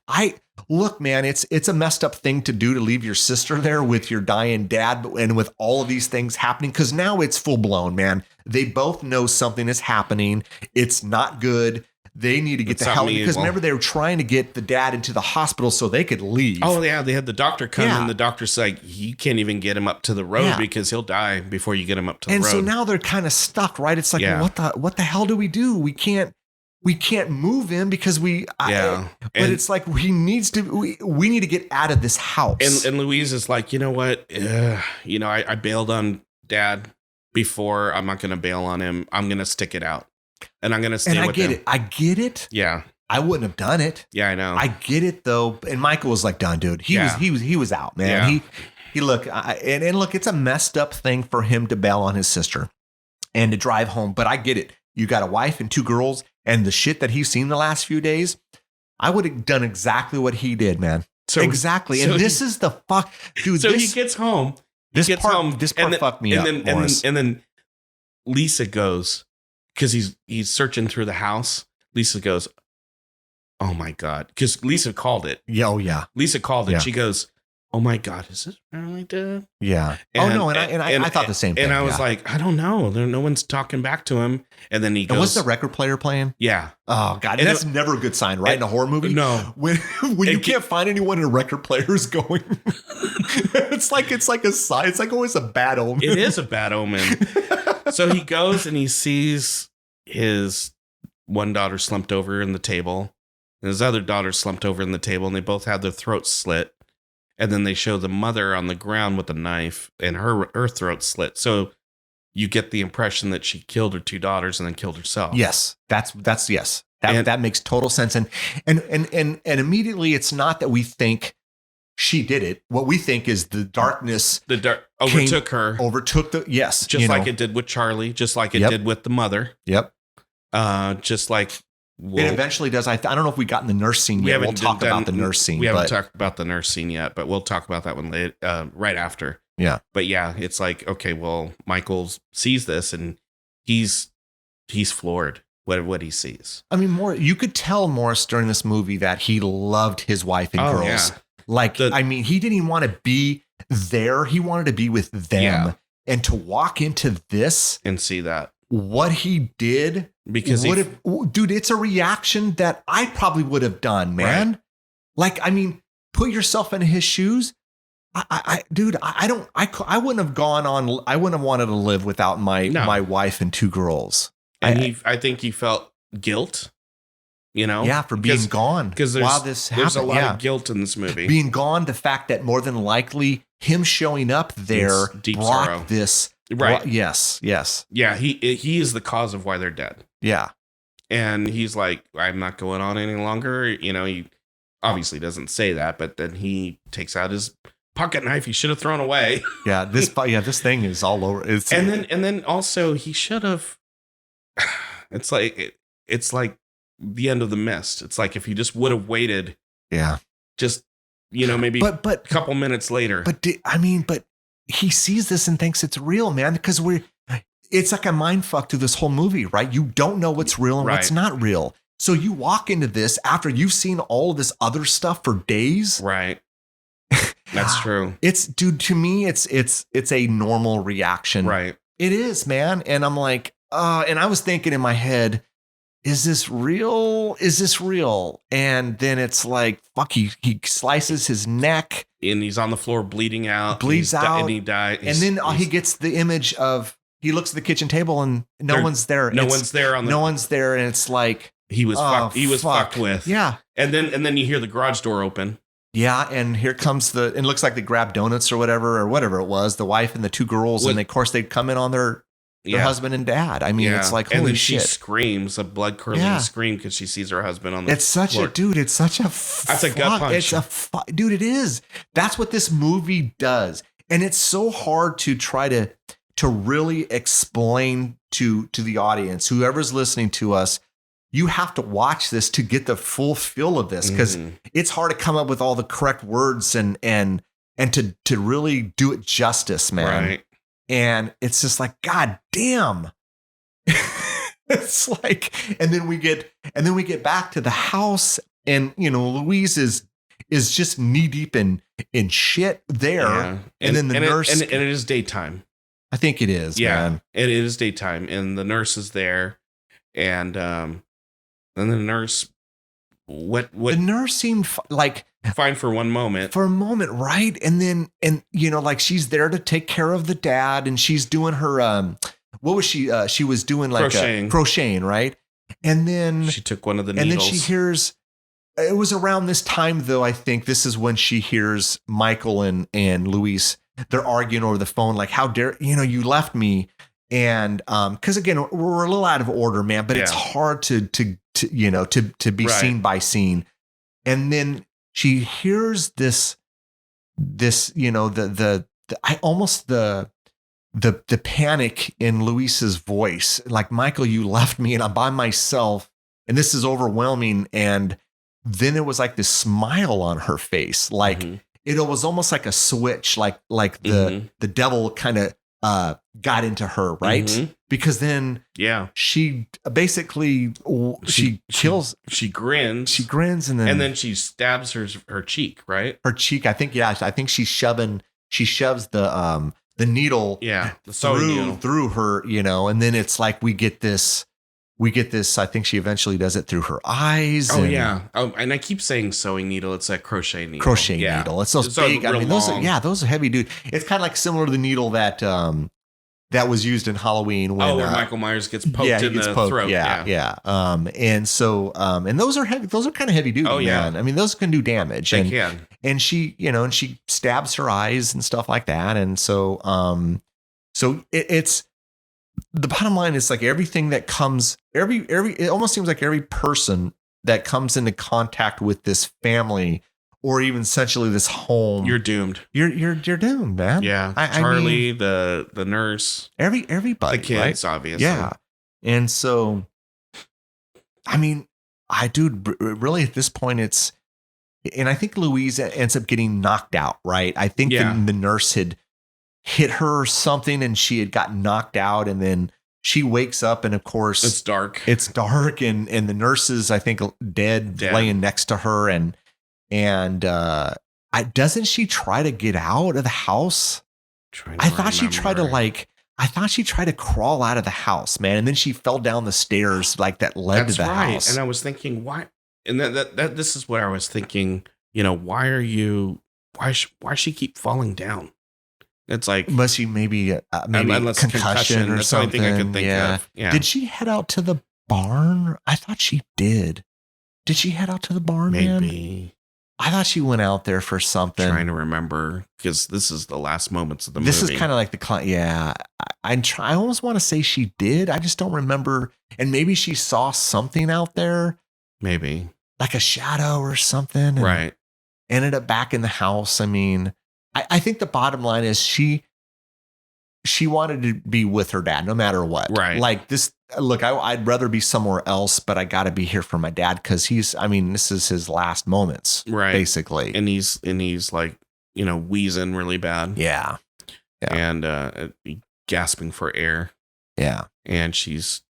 look, man, it's a messed up thing to do to leave your sister there with your dying dad, and with all of these things happening, because now it's full blown, man. They both know something is happening. It's not good. They need to get the hell, because remember they were trying to get the dad into the hospital so they could leave. Oh yeah, they had the doctor come and the doctor's like, you can't even get him up to the road because he'll die before you get him up to the road. And so now they're kind of stuck, right? It's like, well, what the hell do we do? We can't move him because but it's like we need to get out of this house. And Louise is like, you know what? I bailed on dad before. I'm not going to bail on him. I'm going to stick it out. And I'm going to stay with him. I get it. Yeah. I wouldn't have done it. Yeah, I know. I get it though. And Michael was like, done, dude. He was out, man. Yeah. He look, and look, it's a messed up thing for him to bail on his sister and to drive home. But I get it. You got a wife and 2 girls, and the shit that he's seen the last few days. I would have done exactly what he did, man. Exactly. And this is the fuck, dude. So he gets home. This part fucked me up. And then Lisa goes, because he's searching through the house. Lisa goes, oh my God. Because Lisa called it. Yeah, oh yeah. Lisa called it. Yeah. She goes, oh my God, is this really dead? Yeah. I thought the same thing. And I was like, I don't know. No one's talking back to him. And then he goes. And was the record player playing? Yeah. Oh God. And that's never a good sign, right? In a horror movie? No. When you can't find anyone and a record player is going. it's like a sign. It's like always a bad omen. It is a bad omen. So he goes and he sees his one daughter slumped over in the table, and his other daughter slumped over in the table, and they both had their throats slit. And then they show the mother on the ground with a knife, and her throat slit. So you get the impression that she killed her 2 daughters and then killed herself. Yes, that's yes. That makes total sense. And immediately, it's not that we think she did it. What we think is the darkness overtook her. Overtook the, yes. Just like it did with Charlie, just like it did with the mother. Yep. Just like it eventually does. I don't know if we got in the nurse scene yet. We'll talk about the nurse scene. We haven't talked about the nurse scene yet, but we'll talk about that one later, right after. Yeah. But yeah, it's like, okay, well, Michael sees this and he's floored what he sees. I mean, you could tell Morris during this movie that he loved his wife and girls. Yeah. Like, I mean, he didn't even want to be there. He wanted to be with them. Yeah. And to walk into this and see that what he did, because dude, it's a reaction that I probably would have done, man. Right. Like, I mean, put yourself in his shoes. I wouldn't have gone on. I wouldn't have wanted to live without my wife and 2 girls. And I think he felt guilt, for being gone. Because there's a lot of guilt in this movie. Being gone, the fact that more than likely him showing up there brought sorrow. This. Right. Yes. Yeah. He is the cause of why they're dead. Yeah. And he's like, I'm not going on any longer. He obviously doesn't say that, but then he takes out his pocket knife he should have thrown away. Yeah. This thing is all over. And then also he should have. It's like the end of the mist. It's like if he just would have waited. Yeah. Just maybe but a couple minutes later. But he sees this and thinks it's real, man, because it's like a mind fuck to this whole movie, right? You don't know what's real and what's not real. So you walk into this after you've seen all of this other stuff for days. Right. That's true. To me, it's a normal reaction. Right. It is, man. And I'm like, and I was thinking in my head, is this real? Is this real? And then it's like, fuck, he slices his neck. And he's on the floor bleeding out. Bleeds out. And he dies. And then he gets the image of, he looks at the kitchen table and no one's there. No one's there. No one's there. And it's like. He was fucked. He was fucked with. Yeah. And then you hear the garage door open. Yeah, and here comes it looks like they grabbed donuts or whatever it was, the wife and the 2 girls, and of course they come in on their husband and dad. I mean, it's like, holy and then shit. She screams a blood curdling scream because she sees her husband on the floor. It's such a that's a gut punch. Dude, it is. That's what this movie does. And it's so hard to try to really explain to the audience, whoever's listening to us. You have to watch this to get the full feel of this, because it's hard to come up with all the correct words and to really do it justice, man. Right. And it's just like, God damn. It's like, and then we get back to the house, and Louise is just knee deep in shit there. Yeah. And then the nurse, and it is daytime. I think it is. Yeah, man. It is daytime, and the nurse is there, and the nurse, the nurse seemed like fine for one moment. For a moment, right? And then, like she's there to take care of the dad, and she's doing her what was she? She was doing like crocheting, right? And then she took one of the needles. And then she hears. It was around this time, though. I think this is when she hears Michael and Luis. They're arguing over the phone, like, "How dare you left me?" And because again, we're a little out of order, man. But it's hard to be scene by scene. And then she hears this the panic in Luis's voice, like, Michael, you left me and I'm by myself and this is overwhelming. And then it was like this smile on her face, like it was almost like a switch, like the devil kind of got into her, right? Because then she basically she grins and then she stabs her cheek, right? Her cheek, I think she shoves the needle the sewing needle through her, and then it's like we get this, I think she eventually does it through her eyes. And I keep saying sewing needle. It's that crochet needle. Needle. It's those big. I mean, those are heavy, dude. It's kind of like similar to the needle that was used in Halloween when where Michael Myers gets poked in the throat. And so and those are heavy. Those are kind of heavy duty, man. I mean, those can do damage. They can. And she, and she stabs her eyes and stuff like that. And so, it's. The bottom line is, like, everything that comes, it almost seems like every person that comes into contact with this family or even essentially this home, you're doomed. You're doomed, man. Yeah. Charlie, I mean, the nurse, everybody, the kids, right? obviously. Yeah. And so, I mean, really at this point, and I think Louise ends up getting knocked out, right? I think the nurse had hit her or something and she had gotten knocked out, and then she wakes up and of course it's dark. And the nurse is, I think, dead. Laying next to her. And doesn't she try to get out of the house? I thought she tried to crawl out of the house, man. And then she fell down the stairs like that led to the house. And I was thinking, why? And that this is what I was thinking, why does she keep falling down? It's like, unless she maybe concussion or that's something. The only thing I could think of. Yeah. Did she head out to the barn? I thought she did. Did she head out to the barn? Maybe. Man? I thought she went out there for something. Trying to remember, because this is the last moments of the movie. This is kind of like I almost want to say she did. I just don't remember. And maybe she saw something out there. Maybe. Like a shadow or something. Right. Ended up back in the house. I mean, I think the bottom line is she wanted to be with her dad no matter what. Right. Like this, look, I'd rather be somewhere else, but I got to be here for my dad because this is his last moments. Right. Basically. And he's like, wheezing really bad. Yeah. And gasping for air. Yeah. And she's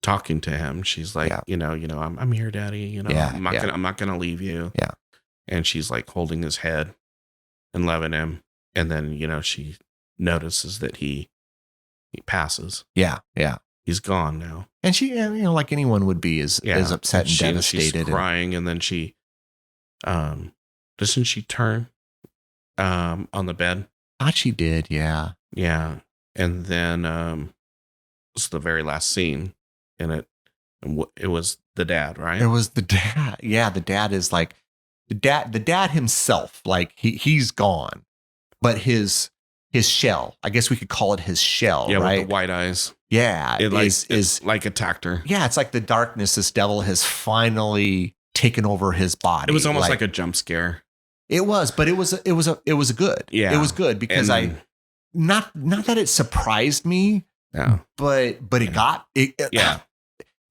talking to him. She's like, I'm here, Daddy. I'm not gonna leave you. Yeah. And she's like holding his head and loving him. And then, she notices that he passes. Yeah. Yeah. He's gone now. And she, like anyone would be, is upset and devastated. She's crying. And then she, doesn't she turn on the bed? I thought she did. Yeah. Yeah. And then it's the very last scene in it. And it was the dad, right? It was the dad. Yeah. The dad is like, the dad himself, like he's gone, but his shell, I guess we could call it his shell, right? With the white eyes. Yeah. It is like attacked her. Yeah. It's like the darkness, this devil has finally taken over his body. It was almost like a jump scare. It was, but it was a good. Yeah. It was good because not that it surprised me. Yeah. But it got it. Yeah.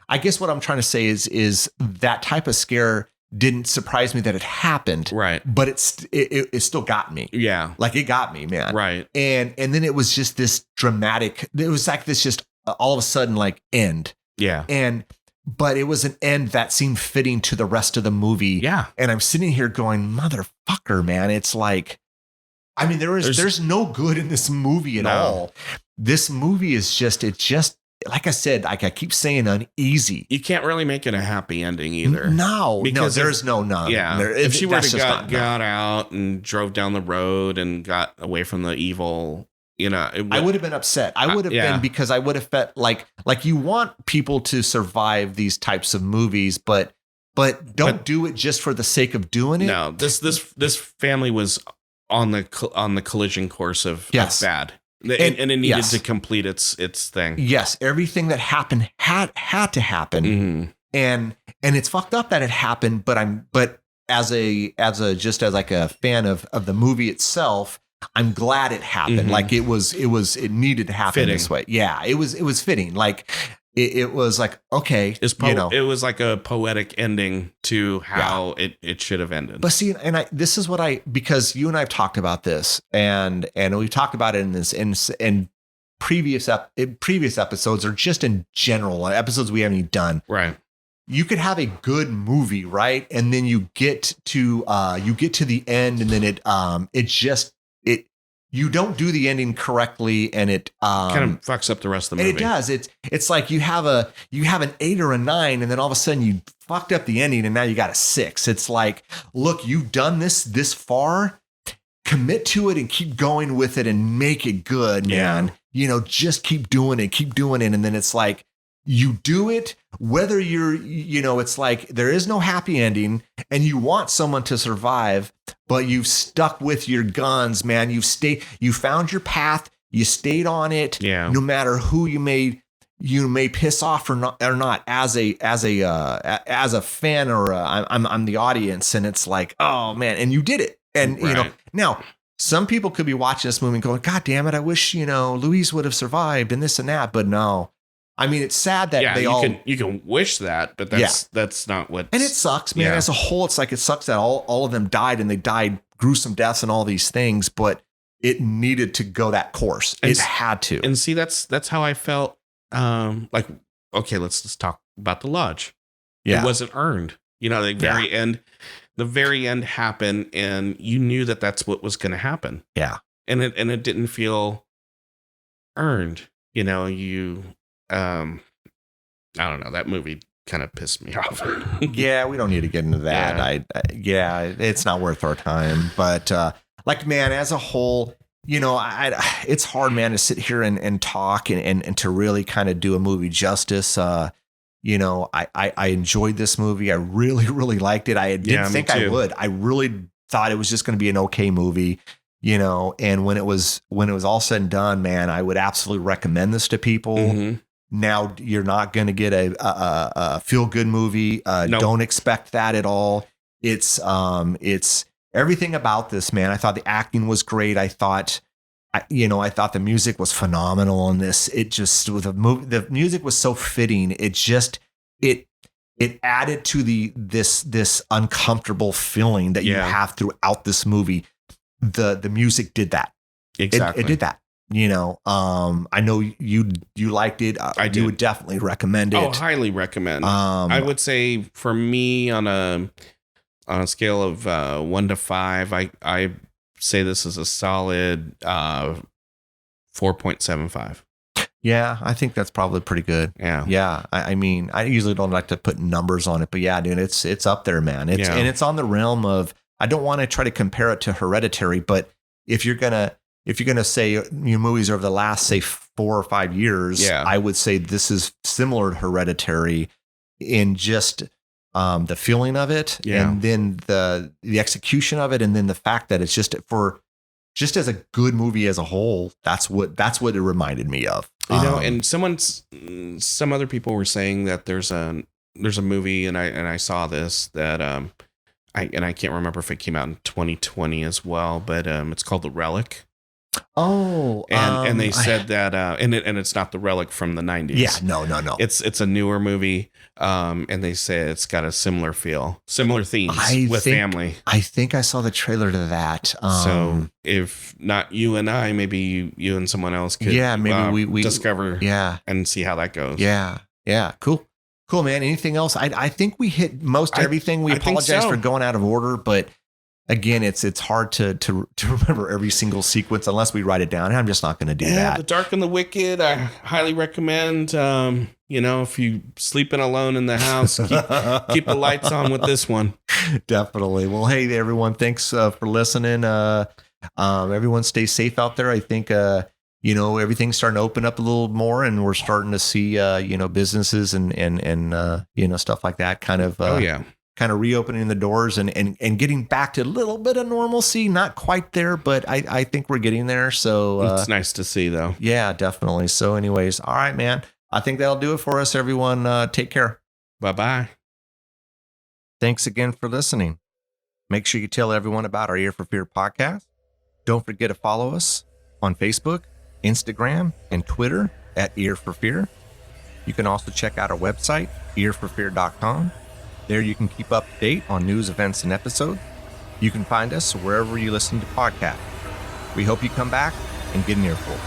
I guess what I'm trying to say is that type of scare didn't surprise me that it happened. Right. But it still got me. Yeah. Like it got me, man. Right. And then it was just this dramatic, it was like this just all of a sudden like end. Yeah. But it was an end that seemed fitting to the rest of the movie. Yeah. And I'm sitting here going, motherfucker, man. It's like, I mean, there's no good in this movie at all. This movie is just, like I said, like I keep saying, uneasy. You can't really make it a happy ending either. No, there's no none. Yeah. If she were to got out and drove down the road and got away from the evil, I would have been upset. I would have been, because I would have felt like you want people to survive these types of movies, but don't do it just for the sake of doing it. No, this family was on the collision course of bad. And it needed to complete its thing. Yes, everything that happened had to happen, and it's fucked up that it happened. But as a fan of the movie itself, I'm glad it happened. Like it needed to happen this way. Yeah, it was fitting. Like it was like, okay, it was like a poetic ending to how it should have ended. But see, and this is what because you and I have talked about this, and we've talked about it in previous episodes, or just in general episodes we haven't even done. Right. You could have a good movie, right? And then you get to the end, and then you don't do the ending correctly, and it kind of fucks up the rest of the movie. And it does. It's like you have an 8 or a 9, and then all of a sudden you fucked up the ending, and now you got a 6. It's like, look, you've done this far. Commit to it and keep going with it and make it good, man. Just keep doing it, and then it's like you do it. Whether it's like there is no happy ending, and you want someone to survive, but you've stuck with your guns, man. You found your path. You stayed on it. Yeah. No matter who you made, you may piss off or not as a fan, or I'm the audience, and it's like, oh man, and you did it. And now some people could be watching this movie and going, God damn it, I wish, Louise would have survived and this and that. But no, I mean, it's sad that you can wish that, but that's not what. And it sucks, man. As a whole, it's like, it sucks that all of them died, and they died gruesome deaths and all these things, but it needed to go that course. It had to. And see, that's how I felt. Like, okay, let's just talk about the lodge. It wasn't earned. The very end happened, and you knew that that's what was going to happen. Yeah. And it didn't feel earned. I don't know. That movie kind of pissed me off. Yeah, we don't need to get into that. Yeah. It's not worth our time. But man, as a whole, it's hard, man, to sit here and talk and to really kind of do a movie justice. I enjoyed this movie. I really, really liked it. I didn't think I would. I really thought it was just going to be an okay movie, and when it was all said and done, man, I would absolutely recommend this to people. Mm-hmm. Now, you're not going to get a feel good movie. Nope. Don't expect that at all. It's everything about this, man. I thought the acting was great. I thought the music was phenomenal in this. The music was so fitting. It added to this uncomfortable feeling that you have throughout this movie. The music did that. Exactly. It did that. I know you liked it. You would definitely recommend it. Oh, highly recommend. I would say for me, on a scale of 1 to 5, I say this is a solid 4.75. Yeah, I think that's probably pretty good. Yeah. I mean, I usually don't like to put numbers on it, but yeah, dude, it's up there, man. And it's on the realm of, I don't want to try to compare it to Hereditary, but if you're gonna say movies over the last, say, 4 or 5 years, I would say this is similar to Hereditary in just the feeling of it, and then the execution of it, and then the fact that it's just as a good movie as a whole. That's what it reminded me of. And some other people were saying that there's a movie, and I saw this that I can't remember if it came out in 2020 as well, but it's called The Relic. Oh, and they said that and it's not The Relic from the 90s. Yeah, no. It's a newer movie, and they say it's got a similar themes with family. I think I saw the trailer to that. So if not you and I, maybe you and someone else could maybe we discover and see how that goes. Yeah, cool, man. Anything else? I think we hit most everything. We apologize for going out of order, but again, it's hard to remember every single sequence unless we write it down. I'm just not going to do that. The Dark and the Wicked, I highly recommend. If you sleeping alone in the house, keep the lights on with this one. Definitely. Well, hey, everyone, thanks for listening. Everyone stay safe out there. I think, everything's starting to open up a little more, and we're starting to see, businesses and stuff like that kind of, kind of reopening the doors and getting back to a little bit of normalcy. Not quite there, but I think we're getting there. So it's nice to see, though. Yeah, definitely. So anyways, all right, man. I think that'll do it for us, everyone. Take care. Bye-bye. Thanks again for listening. Make sure you tell everyone about our Ear for Fear podcast. Don't forget to follow us on Facebook, Instagram, and Twitter at Ear for Fear. You can also check out our website, earforfear.com. There you can keep up to date on news, events, and episodes. You can find us wherever you listen to podcasts. We hope you come back and get an earful.